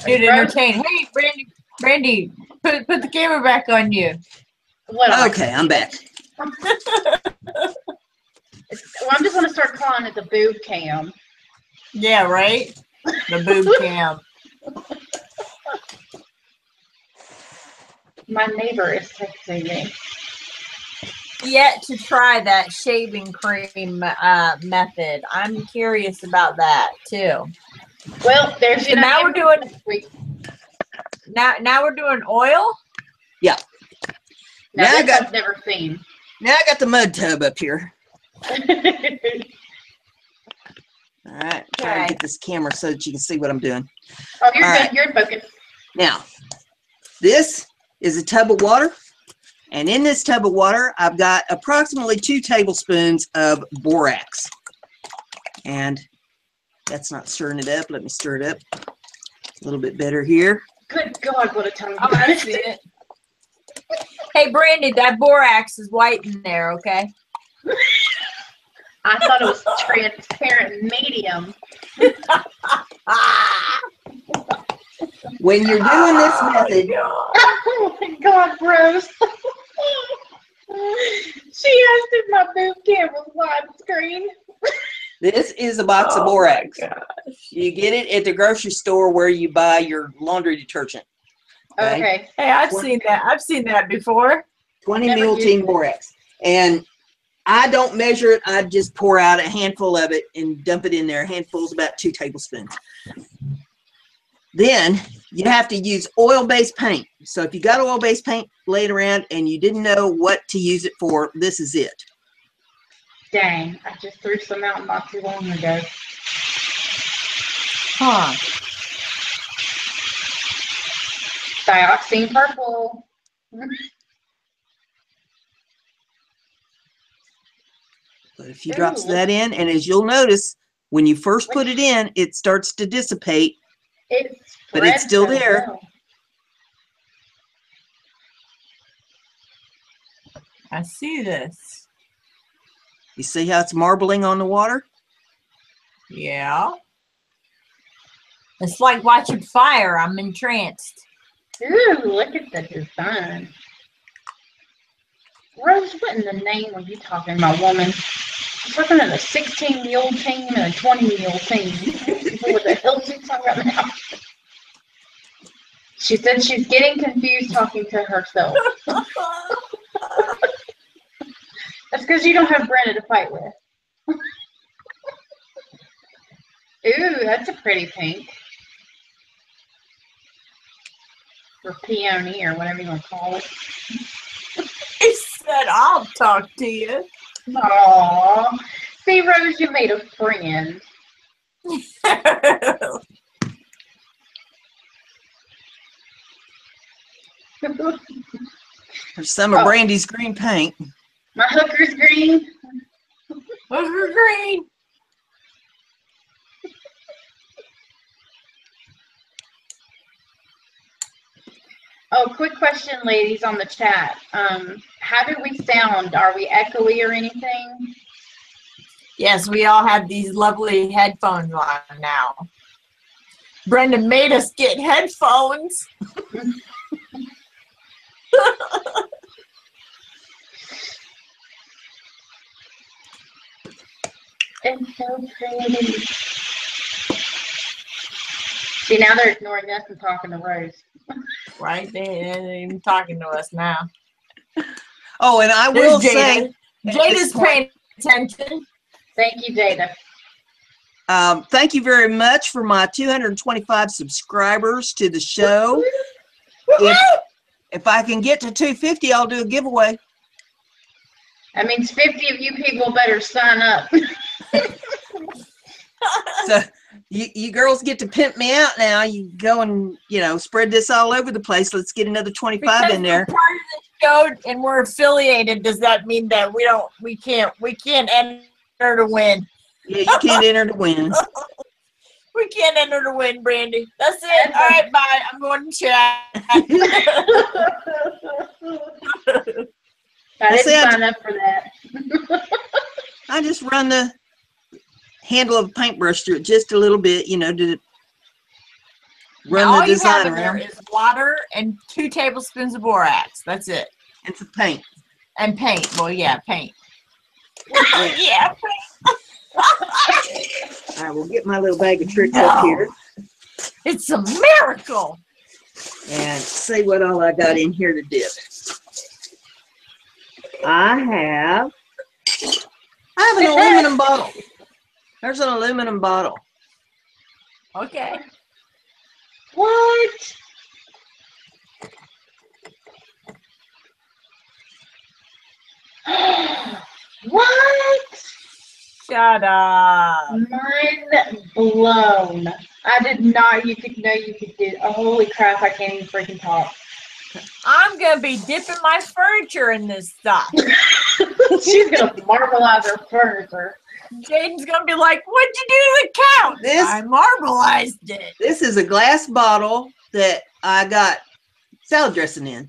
Dude, entertain. Hey, Brandy, put the camera back on you.
Okay, I'm back.
Well, I'm just going to start calling it the boob cam.
Yeah, right? The boob cam.
My neighbor is texting me.
Yet to try that shaving cream method. I'm curious about that too.
Well, there's
So now we're doing
week.
Now we're doing oil.
Yeah.
Now this I've never seen.
Now I got the mud tub up here. All right, trying to get this camera so that you can see what I'm doing.
Oh, you're good. Right. You're in focus.
Now, this is a tub of water, and in this tub of water, I've got approximately 2 tablespoons of borax. And that's not stirring it up. Let me stir it up a little bit better here.
Good God, what a tongue!
Oh, I see it. Hey, Brandy, that borax is white in there, okay?
I thought it was transparent medium.
When you're doing this method...
Oh my God, Rose. She asked if my boob cam was widescreen.
This is a box of borax. You get it at the grocery store where you buy your laundry detergent.
Okay.
Hey, I've seen that. I've seen that before.
20 mil team borax. And I don't measure it. I just pour out a handful of it and dump it in there. A handful is about 2 tablespoons. Then you have to use oil-based paint. So if you got oil-based paint laying around and you didn't know what to use it for, this is it.
Dang, I just threw some out not too long ago.
Huh.
Dioxine purple.
But if you drop that in, and as you'll notice, when you first put it in, it starts to dissipate, but it's still there.
Well.
I see this.
You see how it's marbling on the water?
Yeah. It's like watching fire. I'm entranced.
Ooh, look at the design. Rose, what in the name are you talking about, woman? I'm talking about a 16 mule team and a 20 mule team. What the hell is she talking about now? She said she's getting confused talking to herself. That's because you don't have Brenda to fight with. Ooh, that's a pretty pink. Or peony, or whatever you want to call it.
He said, I'll talk to you.
Aww. See, Rose, you made a friend.
There's some of Brandy's green paint.
My hooker's green.
Hooker green.
Oh, quick question, ladies, on the chat. How do we sound? Are we echoey or anything?
Yes, we all have these lovely headphones on now. Brenda made us get headphones.
It's so pretty. See, now they're ignoring us and talking to Rose.
Right? They're even talking to us now.
Oh, and I will say,
Jada's paying attention.
Thank you, Jada.
Thank you very much for my 225 subscribers to the show. If I can get to 250, I'll do a giveaway.
That means 50 of you people better sign up.
So you girls get to pimp me out now. You go and, spread this all over the place. Let's get another 25 in there.
We're part of the show and we're affiliated. Does that mean that we can't enter to win?
Yeah, you can't enter to win.
We can't enter to win, Brandy. That's it. All right, bye. I'm going to chat.
I didn't sign up for that.
I just run the handle of a paintbrush through it just a little bit, to run the design around.
There is water and 2 tablespoons of borax. That's it.
And some paint.
And paint. Well, yeah, paint. Yeah, paint.
All right, we'll get my little bag of tricks up here.
It's a miracle.
and see what all I got in here to dip. I have an aluminum bottle. There's an aluminum bottle.
Okay.
What? What?
Shut up.
Mind blown. I did not. You could know you could do. Oh, holy crap! I can't even freaking talk.
I'm gonna be dipping my furniture in this stuff.
She's gonna marbleize her furniture.
Jaden's gonna be like, "What'd you do to the couch?" I marbleized it.
This is a glass bottle that I got salad dressing in.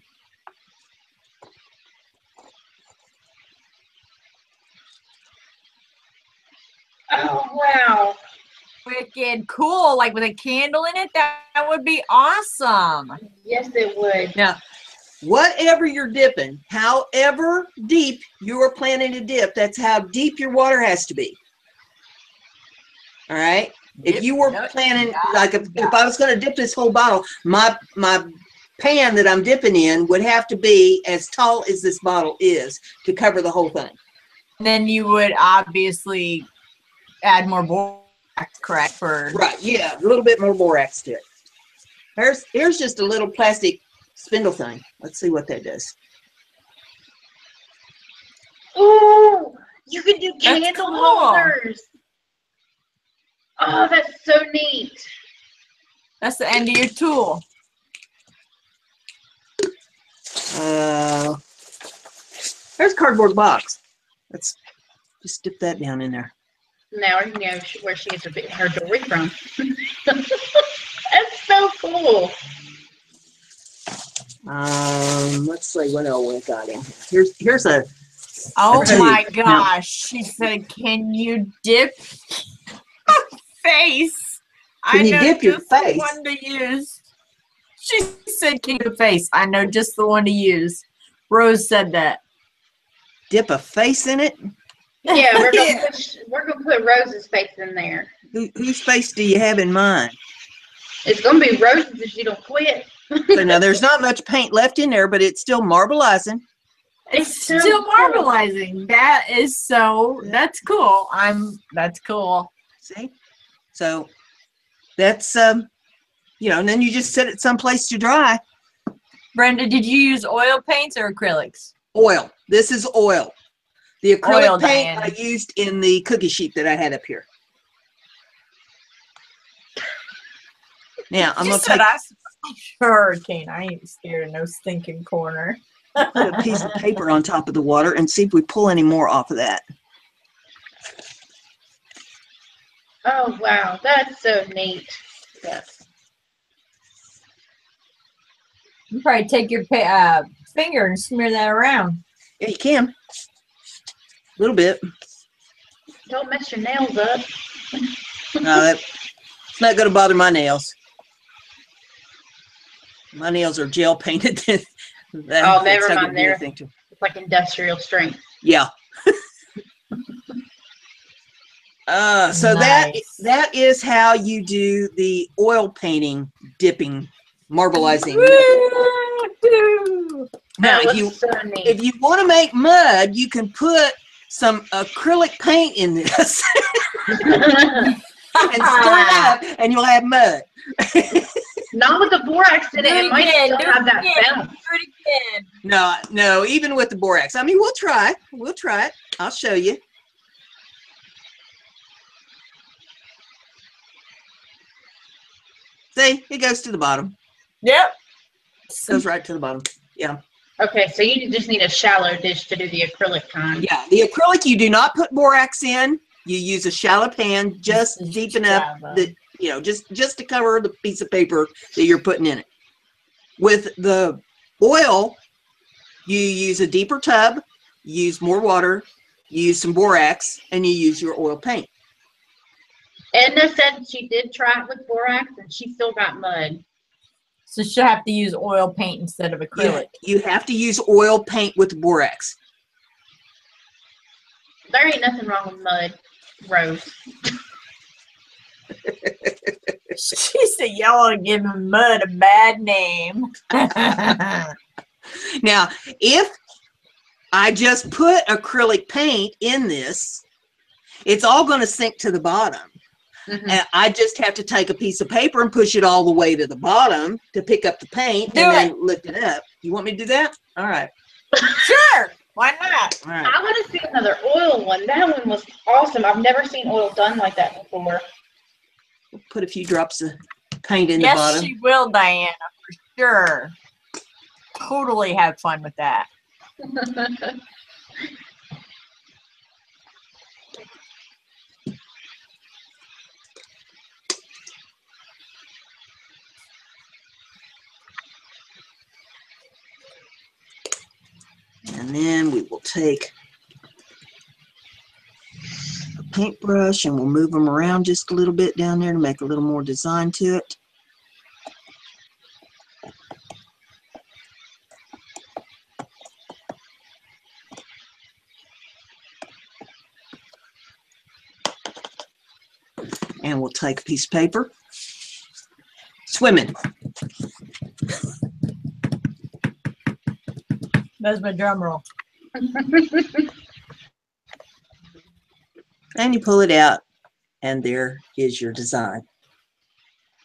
Oh wow!
Wicked cool, like with a candle in it. That would be awesome.
Yes, it would.
Now, whatever you're dipping, however deep you are planning to dip, that's how deep your water has to be. All right? If you were planning, like if I was going to dip this whole bottle, my pan that I'm dipping in would have to be as tall as this bottle is to cover the whole thing.
Then you would obviously add more borax, correct?
Right, yeah, a little bit more borax to it. Here's just a little plastic spindle thing. Let's see what that does.
Ooh, you can do
That's
candle
cool.
holders. Oh, that's so neat.
That's the end of your tool.
There's a cardboard box. Let's just dip that down in there.
Now you know where she gets her jewelry from. That's so cool.
Let's see what else we got in here. Here's a.
Oh my gosh! She said, "Can you dip your face?"
Can you dip your face?
The one to use. She said, "Can you dip your face?" I know just the one to use. Rose said that.
Dip a face in it?
Yeah, we're gonna put Rose's face in there.
Whose face do you have in mind?
It's gonna be Rose's if she don't quit.
So now there's not much paint left in there, but it's still marbleizing.
It's still marbleizing. That is so. That's cool. That's cool.
See, so that's you know, and then you just set it someplace to dry.
Brenda, did you use oil paints or acrylics?
Oil. This is oil. The acrylic
Oil,
paint
Diane.
I used in the cookie sheet that I had up here. Now I'm gonna take
hurricane. I ain't scared of no stinking corner.
put a piece of paper on top of the water and see if we pull any more off of that.
Oh wow, that's so neat.
Yes.
You probably take your finger and smear that around.
Yeah, you can. A little bit.
Don't mess your nails up.
No, it's not going to bother my nails. My nails are gel painted.
Oh, never mind. There, it's like industrial strength.
Yeah. So
nice.
that is how you do the oil painting, dipping, marbleizing. Now, if you want to make mud, you can put some acrylic paint in this and stir it up, and you'll have mud.
Not with the borax in it. It might still have that bounce.
No, even with the borax. I mean, we'll try. We'll try it. I'll show you. See, it goes to the bottom.
Yep.
Goes right to the bottom. Yeah.
Okay, so you just need a shallow dish to do the acrylic kind.
Yeah, the acrylic you do not put borax in. You use a shallow pan, just deep enough that just to cover the piece of paper that you're putting in it. With the oil, you use a deeper tub, you use more water, you use some borax, and you use your oil paint.
Edna said she did try it with borax, and she still got mud.
So she'll have to use oil paint instead of acrylic.
You have to use oil paint with borax.
There ain't nothing wrong with mud, Rose.
She said, y'all are giving mud a bad name.
Now, if I just put acrylic paint in this, it's all going to sink to the bottom. And I just have to take a piece of paper and push it all the way to the bottom to pick up the paint then lift it up. You want me to do that? All right.
Sure. Why not?
All right.
I want to see another oil one. That one was awesome. I've never seen oil done like that before.
We'll put a few drops of paint in the bottom.
Yes, she will, Diana, for sure. Totally have fun with that.
And then we will take a paintbrush and we'll move them around just a little bit down there to make a little more design to it. And we'll take a piece of paper. Swimming.
That's my drum roll.
And you pull it out, and there is your design.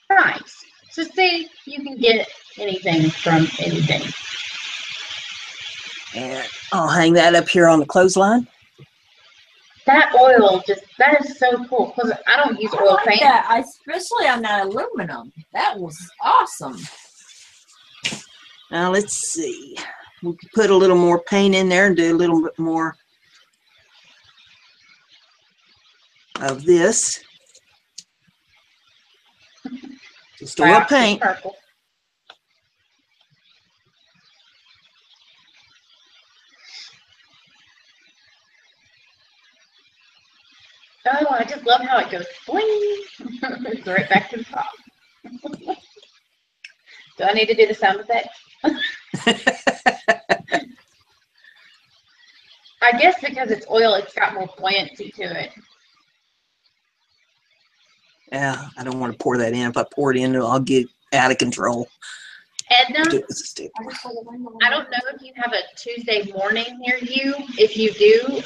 Nice. So see, you can get anything from anything.
And I'll hang that up here on the clothesline.
That oil that is so cool because I don't use oil paint.
That, especially on that aluminum. That was awesome.
Now let's see. We can put a little more paint in there and do a little bit more of this. Just oil paint.
Purple. Oh, I just love how it goes bling. It's right back to the top. Do I need to do the sound effect? I guess because it's oil, it's got more buoyancy to it.
Yeah, I don't want to pour that in. If I pour it in, I'll get out of control.
Edna, I don't know if you have a Tuesday morning near you. If you do,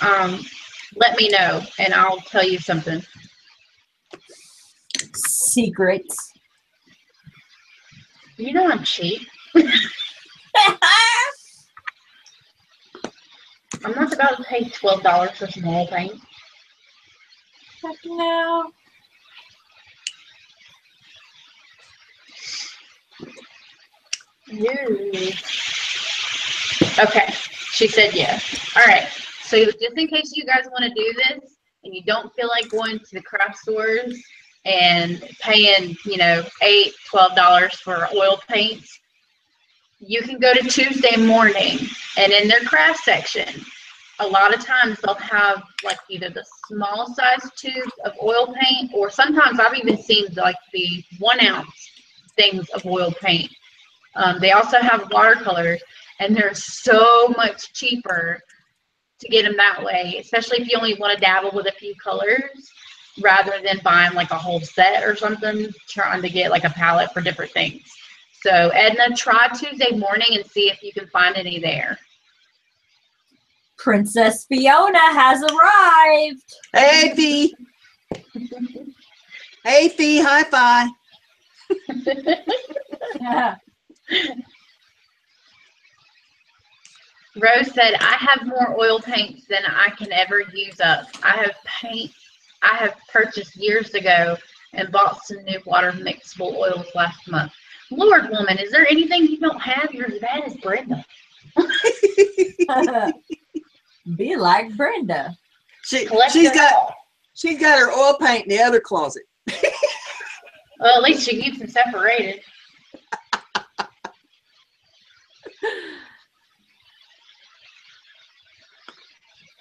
let me know, and I'll tell you something.
Secrets.
You know I'm cheap. I'm not about to pay $12 for some oil paint.
Heck no.
Okay, she said yes. All right, so just in case you guys want to do this and you don't feel like going to the craft stores and paying, you know, $8, $12 for oil paints, you can go to Tuesday morning and in their craft section, a lot of times they'll have like either the small size tubes of oil paint, or sometimes I've even seen like the 1 ounce things of oil paint. They also have watercolors, and they're so much cheaper to get them that way, especially if you only want to dabble with a few colors rather than buying like a whole set or something, trying to get like a palette for different things. So Edna, try Tuesday morning and see if you can find any there.
Princess Fiona has arrived.
Hey, Fee. Hey, Fee. High five.
Rose said, I have more oil paints than I can ever use up. I have purchased years ago and bought some new water mixable oils last month. Lord, woman, is there anything you don't have? You're as bad as Brenda.
Be like Brenda.
She's got her oil paint in the other closet.
Well, at least she keeps them separated.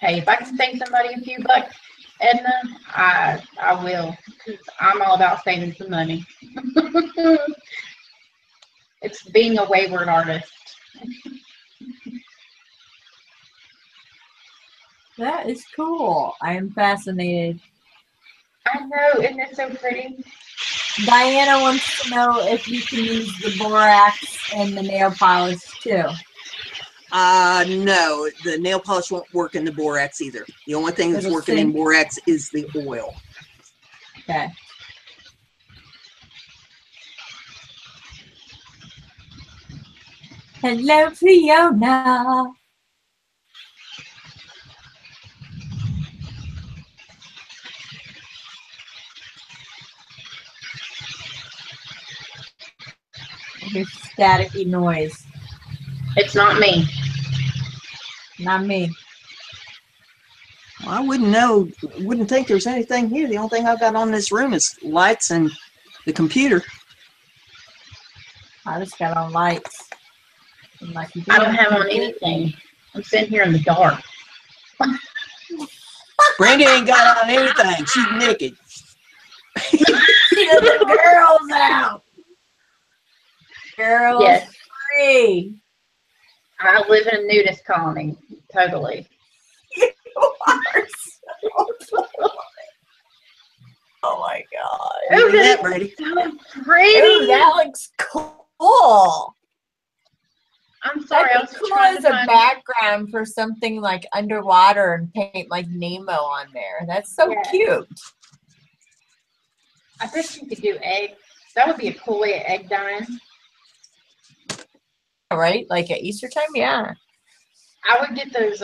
Hey, if I can save somebody a few bucks, Edna, I will, because I'm all about saving some money. It's being a wayward artist.
That is cool. I am fascinated.
I know, isn't it so pretty?
Diana wants to know if you can use the borax in the nail polish too.
No, the nail polish won't work in the borax either. The only thing that's working in borax is the oil.
Okay. Hello, Fiona. Your staticky noise.
It's not me.
Not me.
Well, I wouldn't think there's anything here. The only thing I've got on this room is lights and the computer.
I just got on lights.
I don't have on anything. I'm sitting here in the dark.
Brandy ain't got on anything. She's naked.
She got the girls out. Girls free.
I live in a nudist colony. Totally.
You are so oh my god.
Look at that, Brandy.
So pretty.
Ooh, that looks cool.
I'm sorry. I was
cool
trying
as
to
a
find
background for something like underwater and paint like Nemo on there. That's so cute.
I bet you could do eggs. That would be a cool way of egg dyeing.
Right? Like at Easter time? Yeah.
I would get those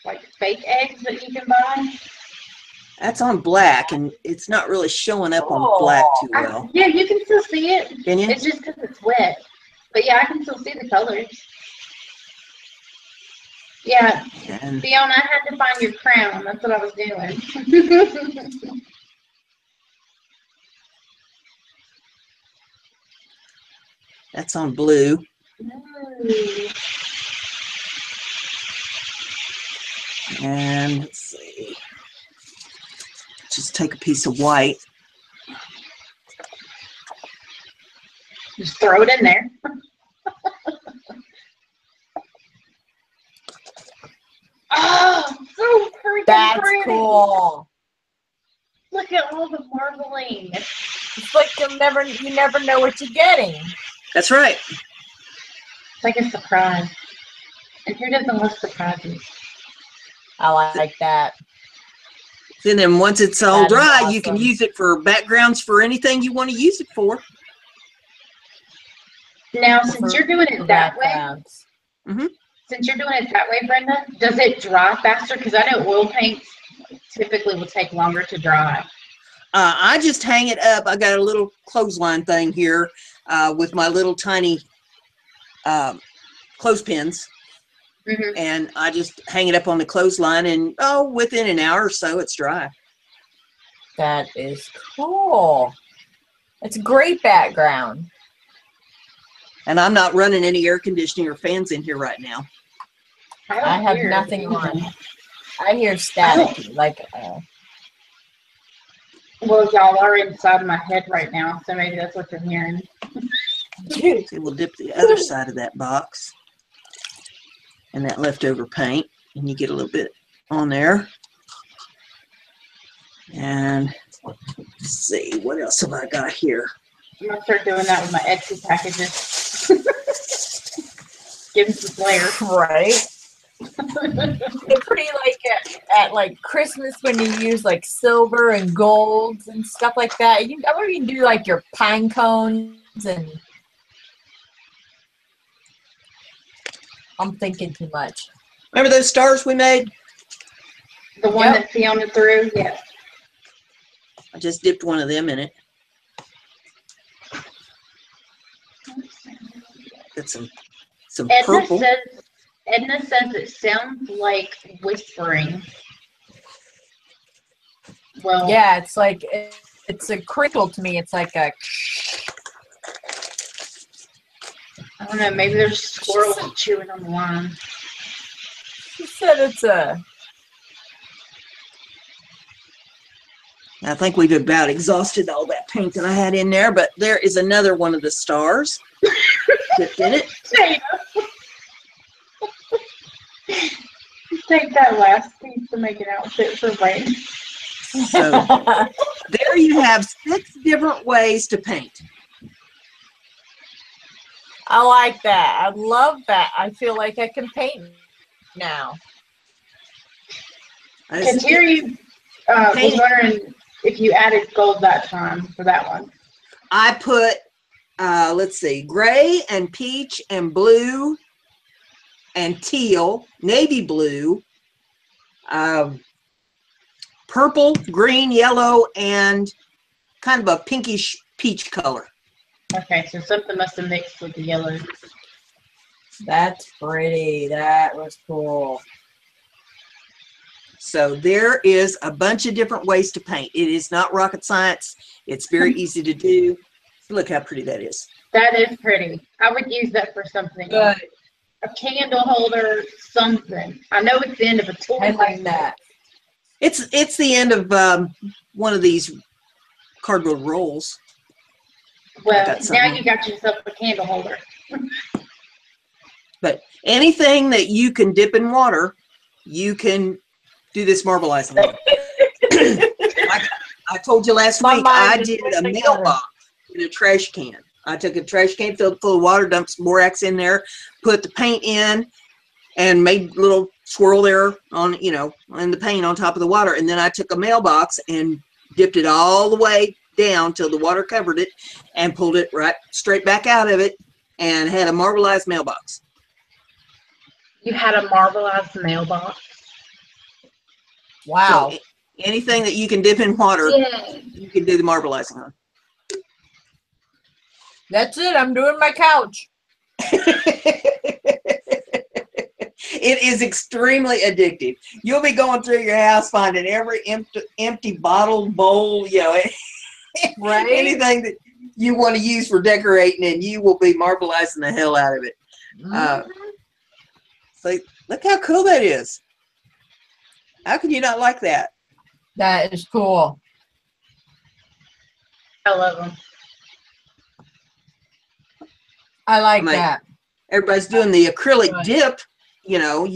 like fake eggs that you can buy.
That's on black, and it's not really showing up on black too well.
Yeah, you can still see it.
Can you?
It's just because it's wet. But yeah, I can still see the colors. Yeah,
And
Fiona, I had to find your crown. That's what I was doing.
that's on blue.
Ooh.
And let's see. Just take a piece of white.
Just throw it in there. Oh, so pretty.
That's cool.
Look at all the marbling.
It's like you never know what you're getting.
That's right.
It's like a surprise. And who doesn't love surprises?
I like that.
And then once it's all
That is
dry,
awesome.
you can use it for backgrounds for anything you want to use it for.
Now, since you're doing it that way,
Mm-hmm.
since you're doing it that way, Brenda, does it dry faster? Because I know oil paints typically will take longer to dry.
I just hang it up. I got a little clothesline thing here with my little tiny clothespins.
Mm-hmm.
And I just hang it up on the clothesline, and within an hour or so, it's dry.
That is cool. It's a great background.
And I'm not running any air conditioning or fans in here right now.
I have nothing on. I hear static.
Well, y'all are inside my head right now, so maybe that's what you're hearing.
See, we'll dip the other side of that box and that leftover paint, and you get a little bit on there. And let's see, what else have I got here?
I'm gonna start doing that with my Etsy packages. Give them some flair.
Right. They're pretty like at like Christmas when you use like silver and golds and stuff like that. I wonder if you can do like your pine cones and I'm thinking too much.
Remember those stars we made?
The one that Fiona threw? Yeah.
I just dipped one of them in it. Got some purple.
Edna says it sounds like whispering. Well,
yeah, it's like it's a crinkle to me. It's like a.
I don't know. Maybe there's squirrels chewing on the line.
She said it's a.
I think we've about exhausted all that paint that I had in there, but there is another one of the stars dipped in it.
Take that last piece to make an outfit for Brandy.
So there you have 6 different ways to paint.
I like that. I love that. I feel like I can paint now.
Kateri was wondering if you added gold that time for that one.
I put, let's see, gray and peach and blue and teal, navy blue, purple, green, yellow, and kind of a pinkish peach color.
Okay, so something must have mixed with the yellow.
That's pretty. That was cool.
So there is a bunch of different ways to paint. It is not rocket science. It's very easy to do. Look how pretty that is.
That is pretty. I would use that for something.
Good.
A candle holder, something. I know it's the end of a tool.
I like that.
It's the end of one of these cardboard rolls.
Well, now you got yourself a candle holder.
But anything that you can dip in water, you can do this marbleizing on. I told you last week, I did a mailbox in a trash can. I took a trash can filled full of water, dumped some borax in there, put the paint in, and made a little swirl there on, you know, in the paint on top of the water. And then I took a mailbox and dipped it all the way down till the water covered it and pulled it right straight back out of it and had a marbleized mailbox.
You had a marbleized mailbox?
Wow.
So anything that you can dip in water, you can do the marbleizing on.
That's it. I'm doing my couch.
It is extremely addictive. You'll be going through your house finding every empty bottle, bowl, you know,
right?
Anything that you want to use for decorating, and you will be marbleizing the hell out of it. So look how cool that is. How can you not like that?
That is cool.
I love them.
I like that.
Everybody's doing the acrylic dip, you know,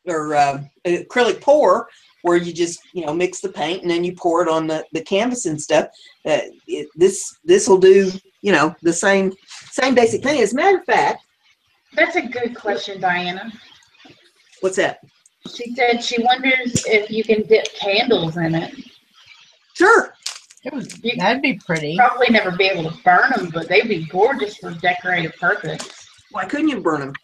or acrylic pour, where you just, you know, mix the paint and then you pour it on the canvas and stuff. This will do, you know, the same basic thing. As a matter of fact,
that's a good question, Diana.
What's that?
She said she wonders if you can dip candles in it.
Sure.
That'd be pretty.
Probably never be able to burn them, but they'd be gorgeous for decorative purpose.
Why couldn't you burn them?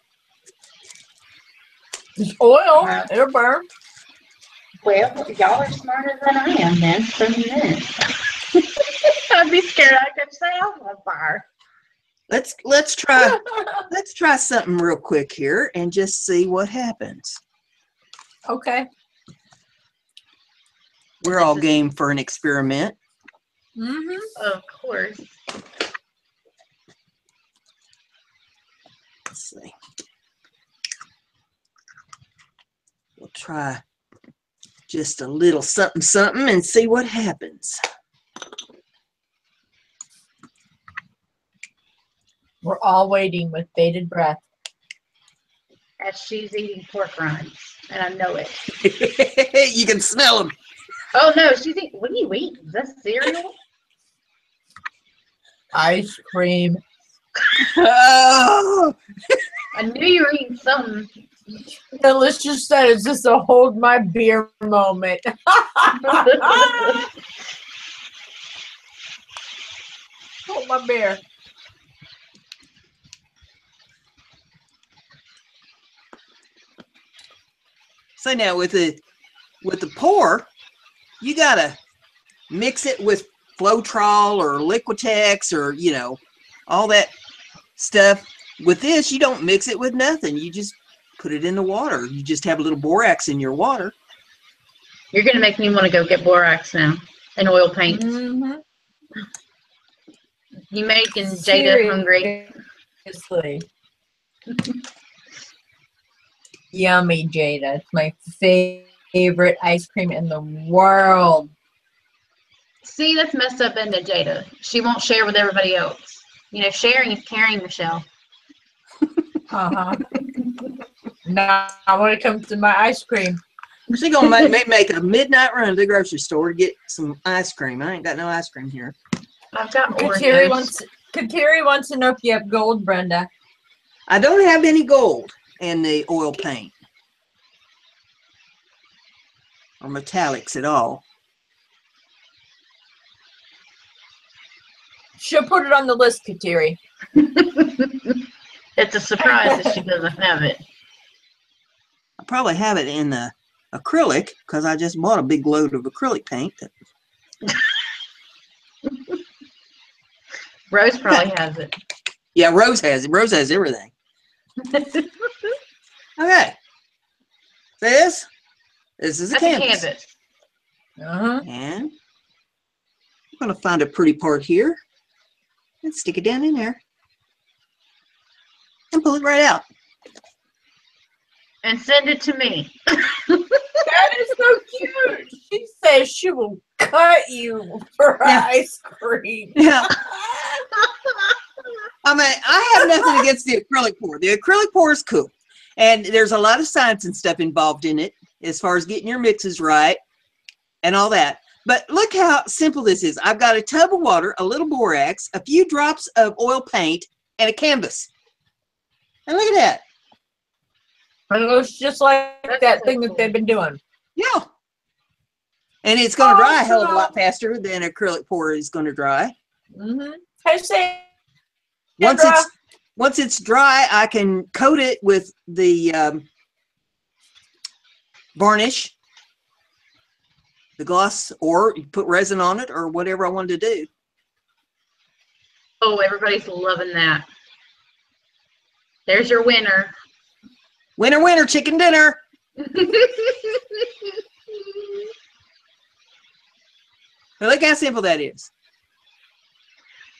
It's oil. It'll burn.
Well, y'all are smarter than I am, then. I'd be scared I could set off on fire.
Let's try something real quick here and just see what happens.
Okay.
We're all game for an experiment.
Of course.
Let's see. We'll try just a little something and see what happens.
We're all waiting with bated breath.
As she's eating pork rinds, and I know it.
You can smell them.
Oh no, she's eating. What are you eating? Is that cereal?
Ice cream.
Oh.
I knew you were eating something.
Yeah, let's just say it's just a hold my beer moment. Hold my beer.
So now with the pour, you gotta mix it with Floetrol or Liquitex or, you know, all that stuff. With this, you don't mix it with nothing. You just put it in the water. You just have a little borax in your water.
You're gonna make me want to go get borax now and oil paint. You making Jada hungry?
Seriously. Yummy, Jada. It's my favorite ice cream in the world.
See, that's messed up into Jada. She won't share with everybody else. You know, sharing is caring, Michelle.
Now, when it comes to my ice cream,
She's going to make a midnight run to the grocery store to get some ice cream. I ain't got no ice cream here.
I've got
Kateri
Oreos.
wants to know if you have gold, Brenda.
I don't have any gold in the oil paint or metallics at all.
She'll put it on the list, Kateri.
It's a surprise that she doesn't have it.
I probably have it in the acrylic because I just bought a big load of acrylic paint.
Rose probably has it.
Yeah, Rose has it. Rose has everything. Okay. This is a
That's
canvas.
a canvas.
And I'm going to find a pretty part here and stick it down in there and pull it right out.
And send it to me.
That is so cute. She says she will cut you for ice cream.
Yeah. I mean, I have nothing against the acrylic pour. The acrylic pour is cool. And there's a lot of science and stuff involved in it as far as getting your mixes right and all that. But look how simple this is. I've got a tub of water, a little borax, a few drops of oil paint, and a canvas. And look at that.
It looks just like that thing that they've been doing.
Yeah. And it's going to dry a hell of a lot faster than acrylic pour is going to dry.
Hey, say,
Once it's dry, I can coat it with the varnish, the gloss, or put resin on it, or whatever I wanted to do.
Oh, everybody's loving that. There's your winner.
Winner, winner, chicken dinner. But look how simple that is.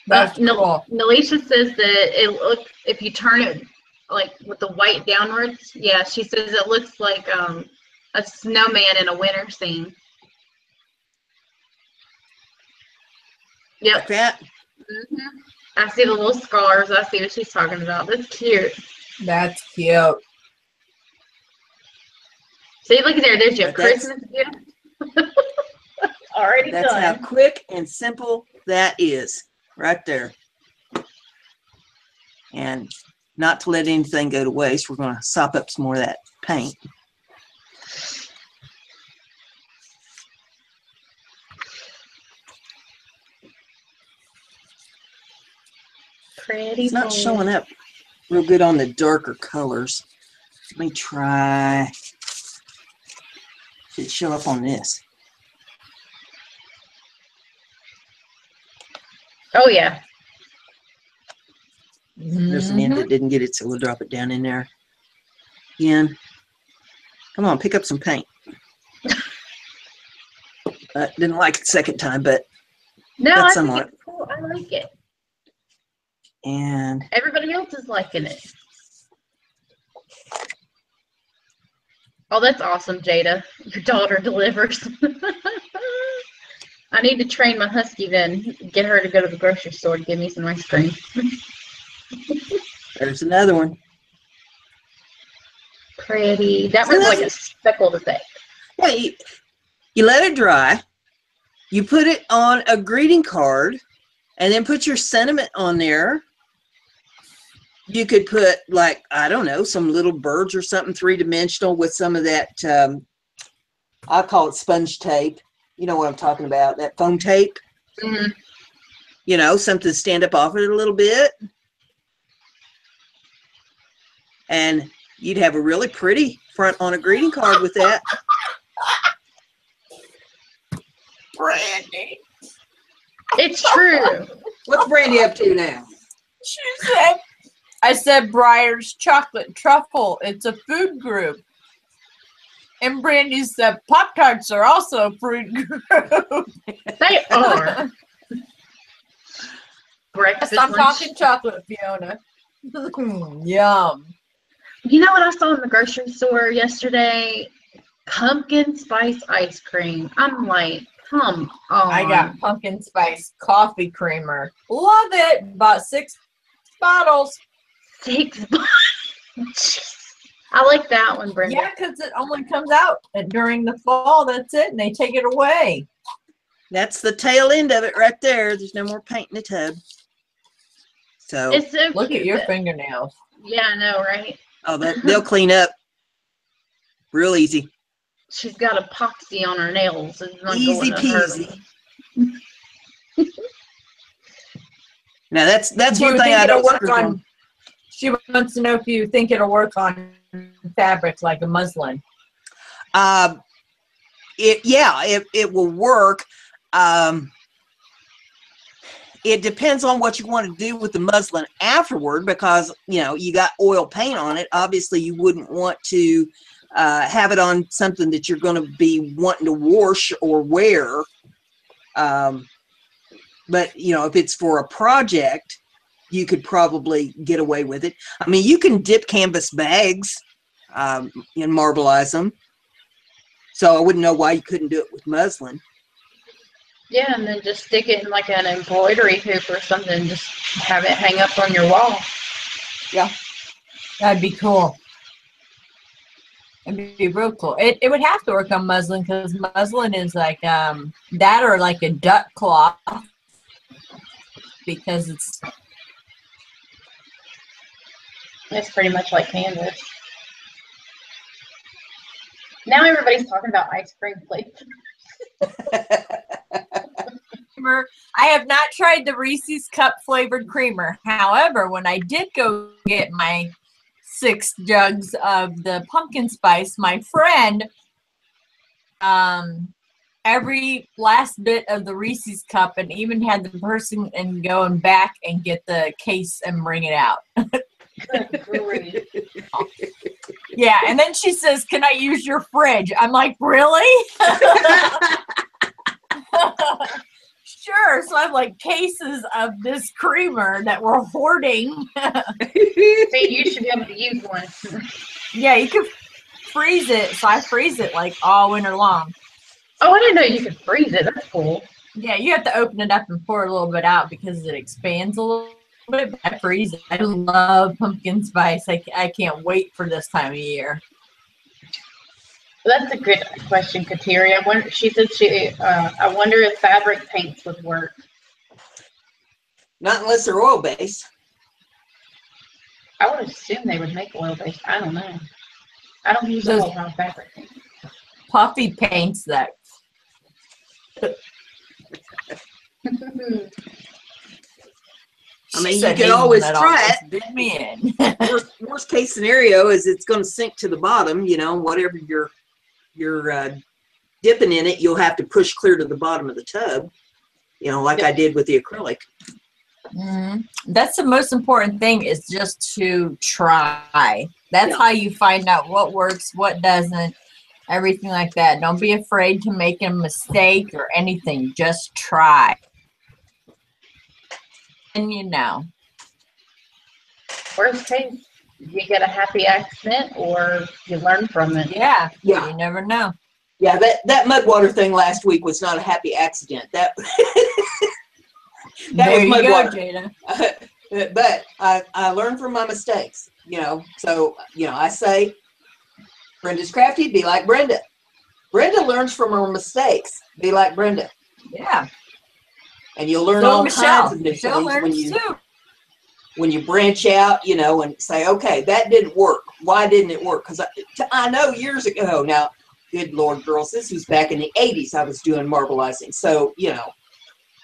that's cool.
Nalisha says that it looks, if you turn it like with the white downwards, yeah, she says it looks like a snowman in a winter scene. Yep.
Like that.
I see the little scars. I see what she's talking about. That's cute.
That's cute.
See, look at there. There's your Christmas gift. Already
That's
done.
how quick and simple that is. Right there. And not to let anything go to waste, we're going to sop up some more of that paint.
Pretty.
It's not showing up real good on the darker colors. Let me try. Should it show up on this?
Oh, yeah.
There's an end that didn't get it, so we'll drop it down in there. Again. Come on, pick up some paint. Didn't like it the second time, but
No,
got
I
some
think
on it.
it's cool. I like it.
And
Everybody else is liking it. Oh, that's awesome, Jada. Your daughter delivers. I need to train my husky then. Get her to go to the grocery store to give me some ice cream.
there's another one.
Pretty. That one's like a speckled effect.
Yeah, you let it dry. You put it on a greeting card, and then put your sentiment on there. You could put, like, I don't know, some little birds or something three-dimensional with some of that, I call it sponge tape. You know what I'm talking about, that foam tape. You know, something to stand up off it a little bit. And you'd have a really pretty front on a greeting card with that.
Brandy.
It's true.
What's Brandy up to now?
She said, I said Breyer's chocolate truffle. It's a food group. And Brandy said Pop-Tarts are also a food group.
They are. Breakfast.
I'm
lunch.
talking chocolate, Fiona. Yum.
You know what I saw in the grocery store yesterday? Pumpkin spice ice cream. I'm like, come on.
I got pumpkin spice coffee creamer. Love it. Bought 6 bottles.
6 bottles. I like that one, Brenda.
Yeah, because it only comes out during the fall. That's it, and they take it away.
That's the tail end of it right there. There's no more paint in the tub. So
It's so
look
cute
at your
that-
fingernails.
Yeah, I know, right?
oh, they'll clean up real easy.
She's got epoxy on her nails. It's not
Easy
going to hurt
peasy. Now that's
Do you
one thing
think
I
it'll
don't
work
screw
on?
on.
She wants to know if you think it'll work on fabrics like a muslin.
It will work. It depends on what you want to do with the muslin afterward, because you got oil paint on it. Obviously, you wouldn't want to have it on something that you're going to be wanting to wash or wear. But if it's for a project, you could probably get away with it. I mean, you can dip canvas bags and marbleize them. So I wouldn't know why you couldn't do it with muslin.
Yeah, and then just stick it in like an embroidery hoop or something. Just have it hang up on your wall.
Yeah.
That'd be cool. It'd be real cool. It would have to work on muslin, because muslin is like that, or like a duck cloth, because
It's pretty much like canvas. Now everybody's talking about ice cream plates.
I have not tried the Reese's Cup flavored creamer. However, when I did go get my 6 jugs of the pumpkin spice, my friend, every last bit of the Reese's Cup, and even had the person and going back and get the case and bring it out.
Great.
Yeah, and then she says, "Can I use your fridge?" I'm like, "Really?" Sure. So I have like cases of this creamer that we're hoarding.
See, you should be able to use one.
Yeah, you can freeze it. So I freeze it like all winter long.
Oh, I didn't know you could freeze it. That's cool.
Yeah, you have to open it up and pour a little bit out because it expands a little bit. But I freeze it. I love pumpkin spice. I can't wait for this time of year.
Well, that's a good question, Kateri. She said I wonder if fabric paints would work.
Not unless they're oil-based.
I would assume they would make oil-based. I don't know. I don't use a whole lot of fabric paint.
Puffy paints that.
I mean, you can always try it.
Bid me in.
Worst case scenario is it's going to sink to the bottom. Whatever you're dipping in it, you'll have to push clear to the bottom of the tub. Like I did with the acrylic.
Mm-hmm. That's the most important thing, is just to try. That's how you find out what works, what doesn't, everything like that. Don't be afraid to make a mistake or anything. Just try. And
Worst case, you get a happy accident or you learn from it.
Yeah.
Yeah.
You never know.
Yeah, that Mudwater thing last week was not a happy accident. That
There
was
you go,
Mudwater.
Jada.
But I learned from my mistakes. So I say, Brenda's crafty, be like Brenda. Brenda learns from her mistakes. Be like Brenda.
Yeah.
And you'll learn
So
all
Michele.
kinds of new
Michele
things
learns
when you branch out, and say, okay, that didn't work. Why didn't it work? Because I know years ago now, good Lord, girls, this was back in the 80s I was doing marbleizing. So,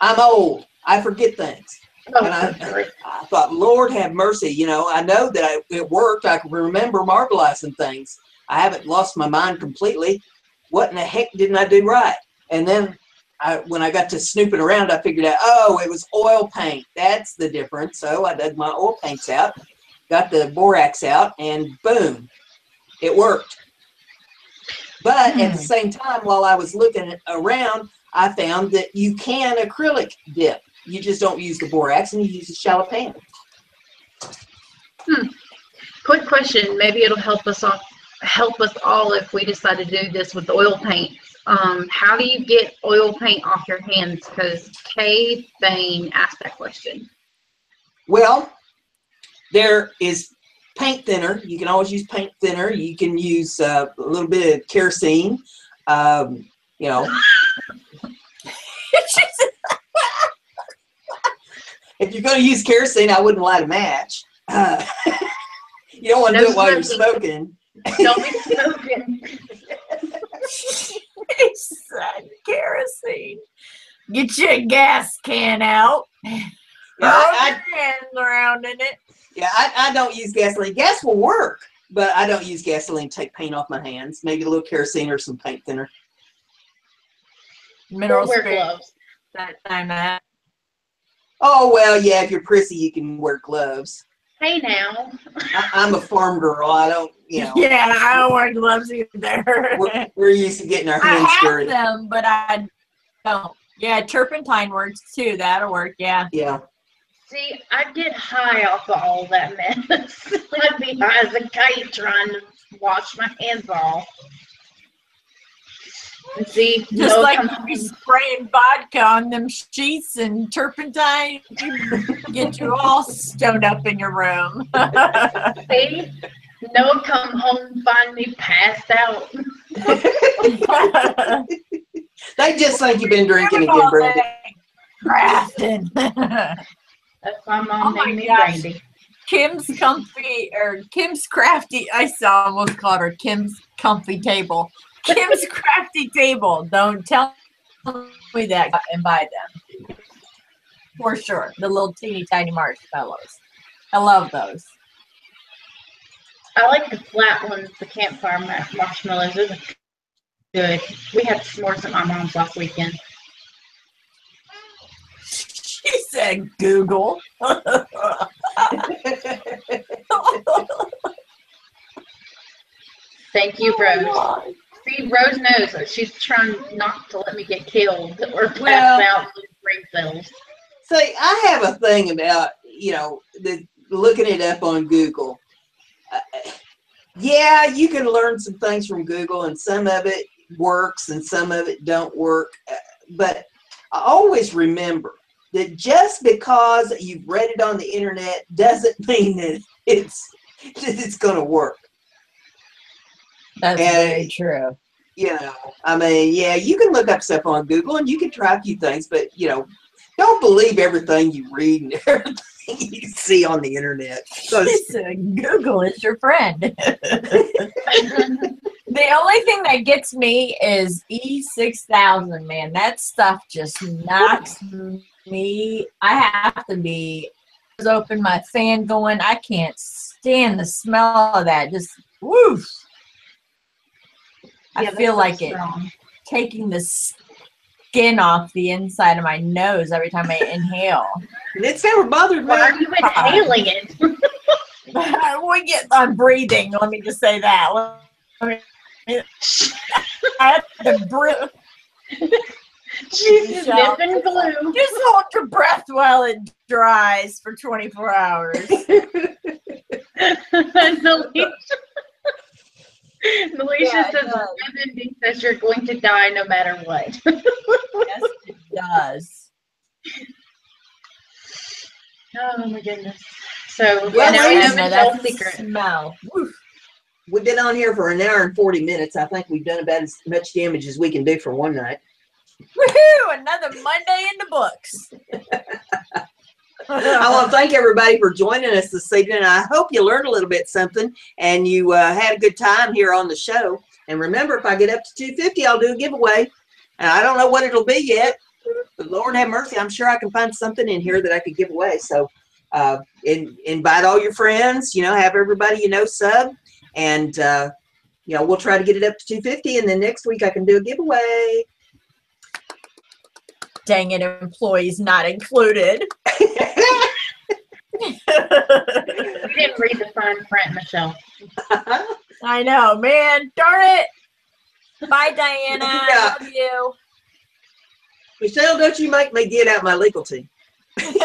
I'm old. I forget things.
Oh,
And I thought, Lord have mercy. I know that it worked. I can remember marbleizing things. I haven't lost my mind completely. What in the heck didn't I do right? And then when I got to snooping around, I figured out, oh, it was oil paint. That's the difference. So I dug my oil paints out, got the borax out, and boom, it worked. But at the same time, while I was looking around, I found that you can acrylic dip. You just don't use the borax, and you use a shallow pan.
Quick question. Maybe it'll help us all if we decide to do this with oil paints. How do you get oil paint off your hands? Because Kay Bain asked that question.
Well, there is paint thinner. You can always use paint thinner. You can use a little bit of kerosene. You know, if you're going to use kerosene, I wouldn't light a match. You don't want to do it while you're smoking.
Don't be smoking.
He said kerosene. Get your gas can out.
Yeah,
hands around in it.
Yeah, I don't use gasoline. Gas will work, but I don't use gasoline to take paint off my hands. Maybe a little kerosene or some paint thinner.
Mineral
wear
spirit.
gloves.
That time that.
Oh, well, yeah, if you're prissy, you can wear gloves.
Hey, now.
I'm a farm girl. I don't, you know.
Yeah, I don't wear gloves either.
We're used to getting our hands dirty.
I have them, but I don't. Yeah, turpentine works too. That'll work, yeah.
Yeah.
See, I'd get high off of all that mess. I'd be high as a kite trying to wash my hands off. And see,
just like you spraying vodka on them sheets and turpentine, get you all stoned up in your room.
See, Noah come home and find me passed out.
They just think you've been drinking again, Brandy.
Grafton.
That's my mom named me
gosh.
Brandy.
Kim's crafty. I almost called her Kim's comfy table. Kim's crafty table. Don't tell me that and buy them. For sure. The little teeny tiny marshmallows. I love those.
I like the flat ones, the campfire marshmallows. Those are good. We had s'mores at my mom's last weekend.
She said Google.
Thank you, Rose. See, Rose knows that she's trying not to let me get killed or pass out with brain cells.
See, I have a thing about, you know, looking it up on Google. Yeah, you can learn some things from Google, and some of it works and some of it don't work. But I always remember that just because you've read it on the internet doesn't mean that it's going to work.
That's very true.
You know, I mean, yeah, you can look up stuff on Google and you can try a few things, but, you know, don't believe everything you read and everything you see on the internet.
Google is your friend. The only thing that gets me is E6000, man. That stuff just knocks me. I have to be open, my fan going. I can't stand the smell of that. Just woof. I feel like it taking the skin off the inside of my nose every time I inhale.
It's never bothered me.
Why are you inhaling it?
I'm breathing. Let me just say that. I have to breathe.
She's nipping glue.
Just hold your breath while it dries for 24 hours.
Alicia says women think that you're going to die no matter what.
Yes, it does.
Oh my goodness. So now we have Michelle's secret.
Smell. Woof.
We've been on here for an hour and 40 minutes. I think we've done about as much damage as we can do for one night.
Woohoo! Another Monday in the books.
I want to thank everybody for joining us this evening. I hope you learned a little bit something and you had a good time here on the show. And remember, if I get up to 250, I'll do a giveaway. And I don't know what it'll be yet, but Lord have mercy, I'm sure I can find something in here that I could give away. So invite all your friends, you know, have everybody you know sub. And, you know, we'll try to get it up to 250. And then next week I can do a giveaway.
Dang it, employees not included.
You didn't read the fine print, Michelle.
I know, man. Darn it. Bye, Diana. I love you.
Michelle, don't you make me get out my legal team.
Brenda,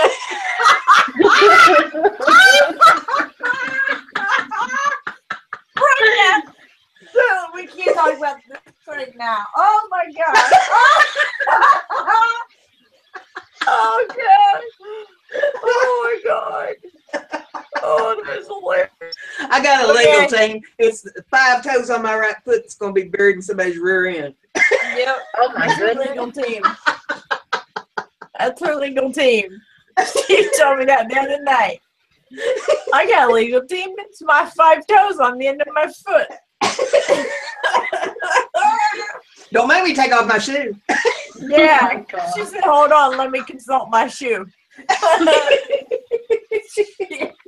we can't talk about this right now. Oh my God. Oh God. Oh my God. Oh, that's hilarious.
I got a legal team. It's 5 toes on my right foot that's going to be buried in somebody's rear end.
Yep.
Oh my
That's her
goodness.
legal team. That's her legal team. She told me that the other night. I got a legal team. It's my 5 toes on the end of my foot.
Don't make me take off my shoe.
Yeah.
Oh my God.
She said, hold on, let me consult my shoe.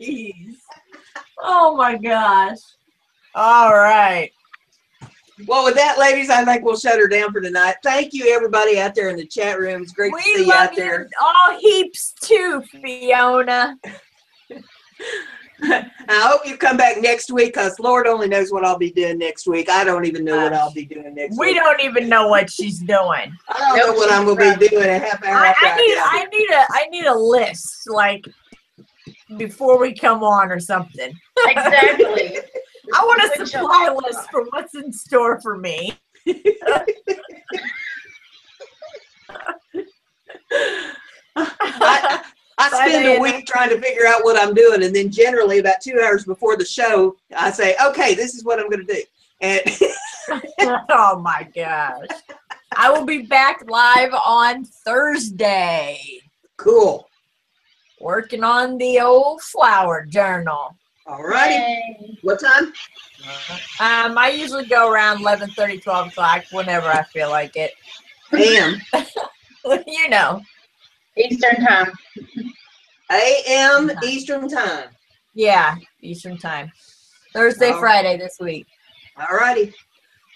Jeez. Oh my gosh. All right.
Well, with that, ladies, I think we'll shut her down for tonight. Thank you, everybody out there in the chat room. It's great to see you out there.
All heaps too, Fiona.
I hope you come back next week, because Lord only knows what I'll be doing next week. I don't even know what I'll be doing next week.
We don't even know what she's doing.
I don't know what I'm going to be doing a half hour after
I need a list, like, before we come on or something.
Exactly.
I want a supply list for what's in store for me.
I spend a week trying to figure out what I'm doing, and then generally about 2 hours before the show, I say, okay, this is what I'm going to do. And
oh my gosh. I will be back live on Thursday.
Cool.
Working on the old flower journal.
All righty. What time?
I usually go around 11:30, 12 o'clock, whenever I feel like it.
AM.
You know.
Eastern time.
AM Eastern time.
Yeah, Eastern time. Thursday, Friday this week.
All righty.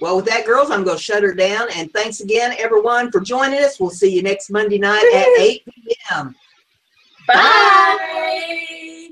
Well, with that, girls, I'm going to shut her down. And thanks again, everyone, for joining us. We'll see you next Monday night at 8 p.m.
Bye.
Bye.